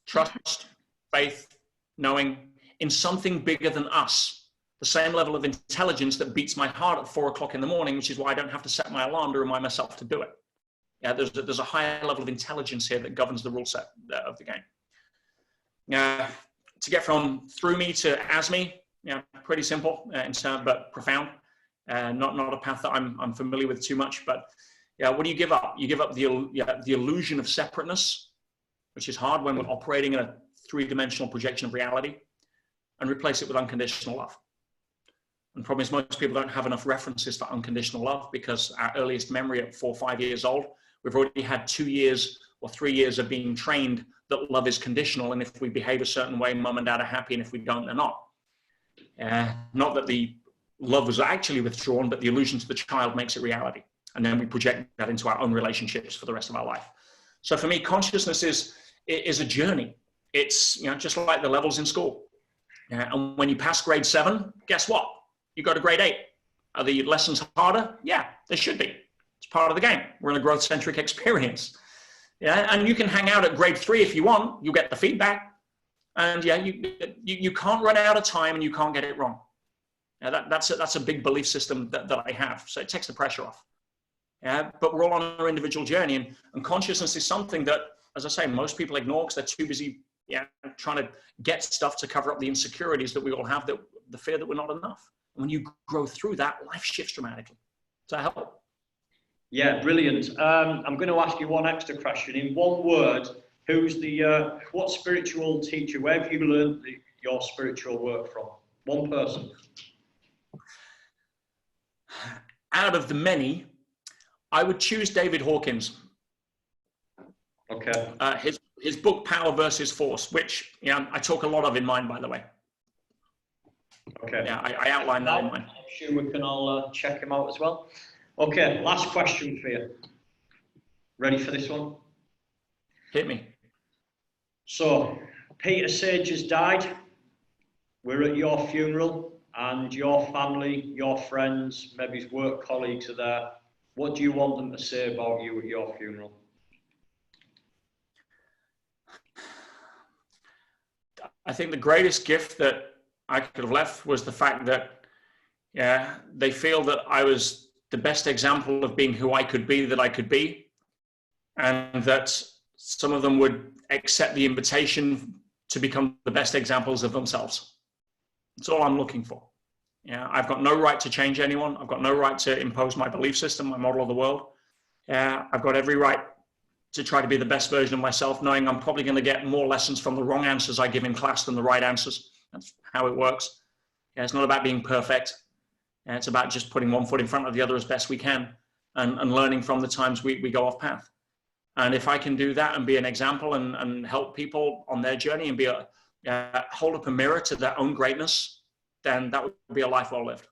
Trust, faith, knowing in something bigger than us. The same level of intelligence that beats my heart at 4 o'clock in the morning, which is why I don't have to set my alarm to remind myself to do it. There's a higher level of intelligence here that governs the rule set of the game. To get from through me to ASME, pretty simple but profound. Not a path that I'm familiar with too much, but what do you give up? You give up the illusion of separateness, which is hard when we're operating in a 3-dimensional projection of reality, and replace it with unconditional love. And the problem is most people don't have enough references for unconditional love, because our earliest memory at 4 or 5 years old, we've already had 2 years or 3 years of being trained that love is conditional, and if we behave a certain way, mum and dad are happy, and if we don't, they're not. Not that the love was actually withdrawn, but the illusion to the child makes it reality. And then we project that into our own relationships for the rest of our life. So for me, consciousness is a journey. It's just like the levels in school. And when you pass grade 7, guess what? You go to grade 8. Are the lessons harder? Yeah, they should be. It's part of the game. We're in a growth-centric experience. And you can hang out at grade 3 if you want. You'll get the feedback. And you can't run out of time, and you can't get it wrong. That's a big belief system that I have. So it takes the pressure off. But we're all on our individual journey, and consciousness is something that, as I say, most people ignore because they're too busy trying to get stuff to cover up the insecurities that we all have, that the fear that we're not enough. And when you grow through that, life shifts dramatically. Does that help? Yeah, brilliant. I'm going to ask you one extra question. In one word, who's what spiritual teacher, where have you learned your spiritual work from? One person. Out of the many, I would choose David Hawkins. Okay. His book, Power versus Force, which I talk a lot of in mine, by the way. Okay. Yeah, I outline that in mine. I'm sure we can all check him out as well. Okay, last question for you. Ready for this one? Hit me. So, Peter Sage has died. We're at your funeral, and your family, your friends, maybe his work colleagues are there. What do you want them to say about you at your funeral? I think the greatest gift that I could have left was the fact that they feel that I was the best example of being who I could be, that I could be, and that some of them would accept the invitation to become the best examples of themselves. That's all I'm looking for. Yeah, I've got no right to change anyone. I've got no right to impose my belief system, my model of the world. I've got every right to try to be the best version of myself, knowing I'm probably going to get more lessons from the wrong answers I give in class than the right answers. That's how it works. Yeah, it's not about being perfect. It's about just putting one foot in front of the other as best we can, and learning from the times we go off path. And if I can do that and be an example and help people on their journey and be hold up a mirror to their own greatness, then that would be a life well lived.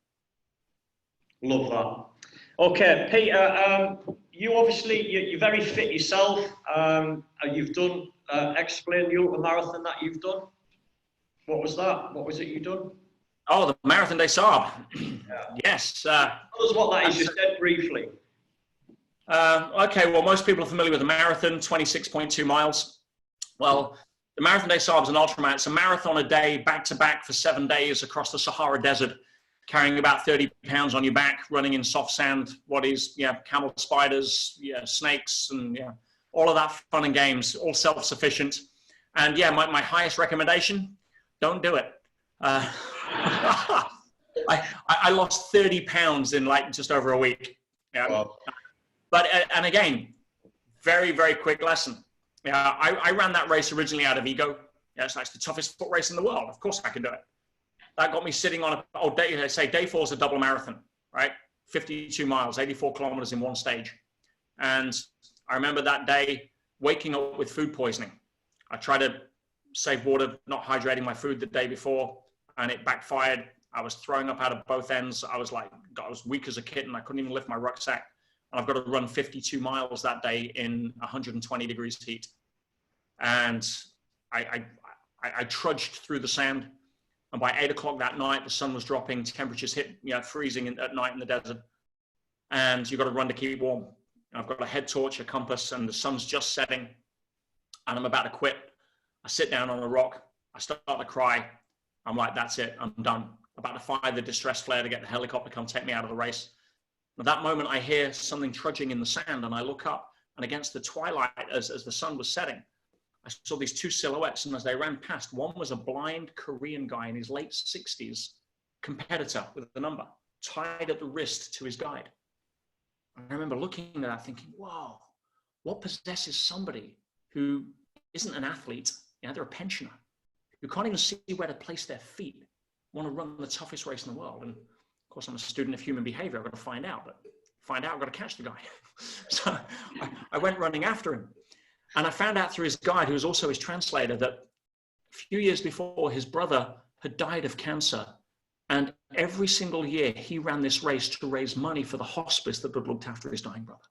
Love that. Okay, Peter, you obviously, you're very fit yourself. You've done, explain the ultra marathon that you've done. What was that? What was it you done? Oh, the Marathon des Sables. Yes. Tell us what that is, just dead briefly. Okay, well, most people are familiar with the marathon, 26.2 miles. Well, the Marathon des Sables is an ultramarathon. It's a marathon a day, back to back for 7 days across the Sahara Desert, carrying about 30 pounds on your back, running in soft sand, what is, camel spiders, snakes, and all of that fun and games, all self-sufficient. And my highest recommendation, don't do it. I lost 30 pounds in like just over a week. Yeah. Wow. But, and again, very, very quick lesson. I ran that race originally out of ego. It's the toughest foot race in the world. Of course I can do it. That got me sitting on day 4 is a double marathon, right? 52 miles, 84 kilometers in one stage. And I remember that day waking up with food poisoning. I tried to save water, not hydrating my food the day before, and it backfired. I was throwing up out of both ends. I was weak as a kitten. I couldn't even lift my rucksack. And I've got to run 52 miles that day in 120 degrees heat. And I trudged through the sand. And by 8 o'clock that night, the sun was dropping, temperatures hit, freezing at night in the desert. And you've got to run to keep warm. And I've got a head torch, a compass, and the sun's just setting. And I'm about to quit. I sit down on a rock. I start to cry. I'm like, that's it. I'm done. About to fire the distress flare to get the helicopter to come take me out of the race. At that moment, I hear something trudging in the sand, and I look up, and against the twilight, as the sun was setting, I saw these two silhouettes, and as they ran past, one was a blind Korean guy in his late 60s, competitor with the number, tied at the wrist to his guide. I remember looking at that thinking, wow, what possesses somebody who isn't an athlete, they're a pensioner, who can't even see where to place their feet, want to run the toughest race in the world. And of course, I'm a student of human behavior. I've got to find out, I've got to catch the guy. So I went running after him. And I found out through his guide, who was also his translator, that a few years before, his brother had died of cancer. And every single year, he ran this race to raise money for the hospice that had looked after his dying brother.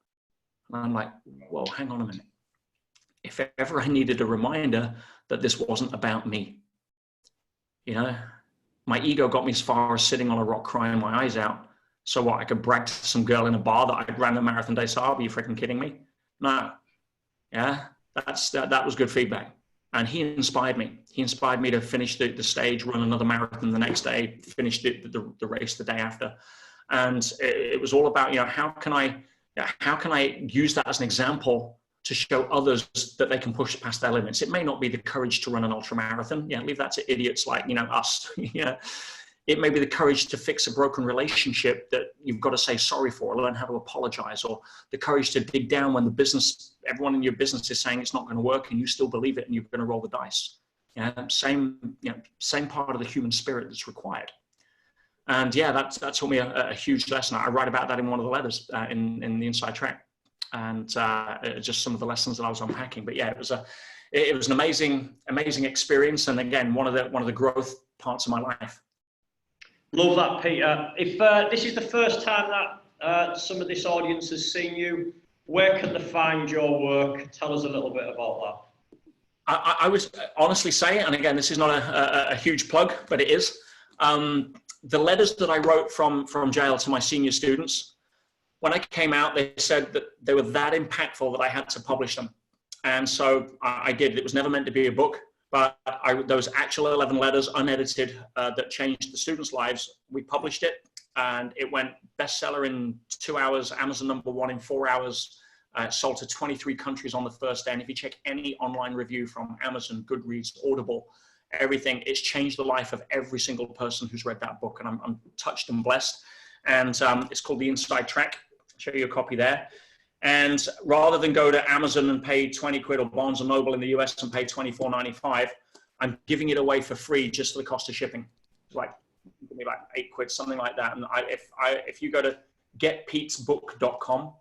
And I'm like, whoa, hang on a minute. If ever I needed a reminder that this wasn't about me, my ego got me as far as sitting on a rock crying my eyes out. So what, I could brag to some girl in a bar that I ran the Marathon des Sables? Are you freaking kidding me? No. Yeah, that was good feedback. And he inspired me. He inspired me to finish the stage, run another marathon the next day, finish the race the day after. And it was all about, how can I use that as an example to show others that they can push past their limits? It may not be the courage to run an ultra marathon. Leave that to idiots like, us. It may be the courage to fix a broken relationship that you've got to say sorry for, learn how to apologize, or the courage to dig down when everyone in your business is saying it's not going to work and you still believe it and you're going to roll the dice. Same part of the human spirit that's required. And that taught me a huge lesson. I write about that in one of the letters in the Inside Track, and just some of the lessons that I was unpacking. But it was an amazing experience, and again, one of the growth parts of my life. Love that, Peter. If this is the first time that some of this audience has seen you, where can they find your work? Tell us a little bit about that. I was honestly say, and again, this is not a huge plug, but it is. The letters that I wrote from jail to my senior students, when I came out, they said that they were that impactful that I had to publish them. And so I did. It was never meant to be a book, but those actual 11 letters, unedited, that changed the students' lives, we published it, and it went bestseller in 2 hours, Amazon #1 in 4 hours, sold to 23 countries on the first day. And if you check any online review from Amazon, Goodreads, Audible, everything. It's changed the life of every single person who's read that book, and I'm touched and blessed. And it's called The Inside Track. I'll show you a copy there. And rather than go to Amazon and pay 20 quid, or Barnes & Noble in the US and pay $24.95, I'm giving it away for free just for the cost of shipping. It's like, give me like 8 quid, something like that. And if you go to getpetesbook.com,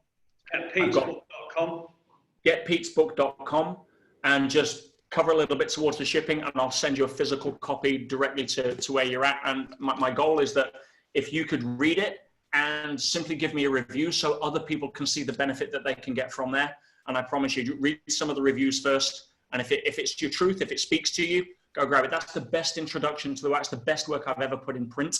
getpetesbook.com, and just cover a little bit towards the shipping, and I'll send you a physical copy directly to where you're at. And my goal is that if you could read it and simply give me a review so other people can see the benefit that they can get from there. And I promise you, read some of the reviews first. And if it's your truth, if it speaks to you, go grab it. That's the best introduction to the work. It's the best work I've ever put in print.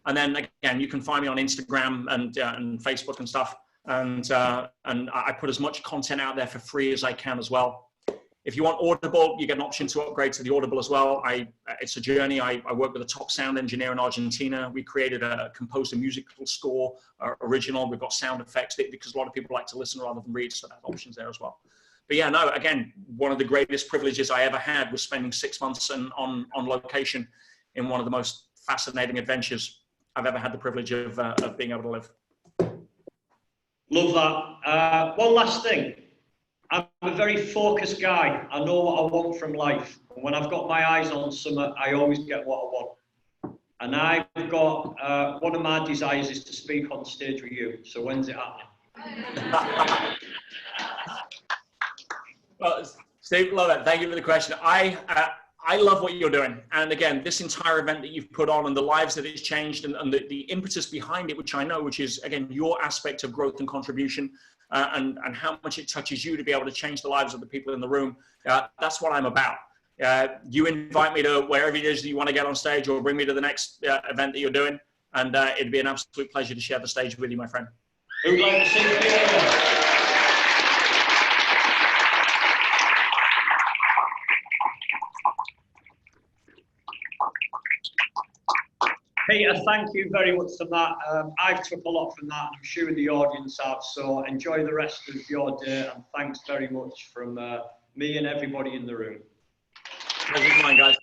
And then again, you can find me on Instagram and Facebook and stuff. And I put as much content out there for free as I can as well. If you want Audible, you get an option to upgrade to the Audible as well. It's a journey. I work with a top sound engineer in Argentina. We composed a musical score, original. We've got sound effects because a lot of people like to listen rather than read, so that option's there as well. But yeah, no, again, one of the greatest privileges I ever had was spending 6 months on location in one of the most fascinating adventures I've ever had the privilege of being able to live. Love that. One last thing. I'm a very focused guy. I know what I want from life. And when I've got my eyes on something, I always get what I want. And I've got, one of my desires is to speak on stage with you. So when's it happening? Well, Steve, love it. Thank you for the question. I love what you're doing. And again, this entire event that you've put on and the lives that it's changed and the impetus behind it, which I know, which is, again, your aspect of growth and contribution, and how much it touches you to be able to change the lives of the people in the room. That's what I'm about. You invite me to wherever it is that you want to get on stage, or bring me to the next event that you're doing. And it'd be an absolute pleasure to share the stage with you, my friend. Who'd like to see Peter? Peter, thank you very much for that. I've took a lot from that, and I'm sure the audience have. So enjoy the rest of your day, and thanks very much from me and everybody in the room. Pleasure's mine, guys.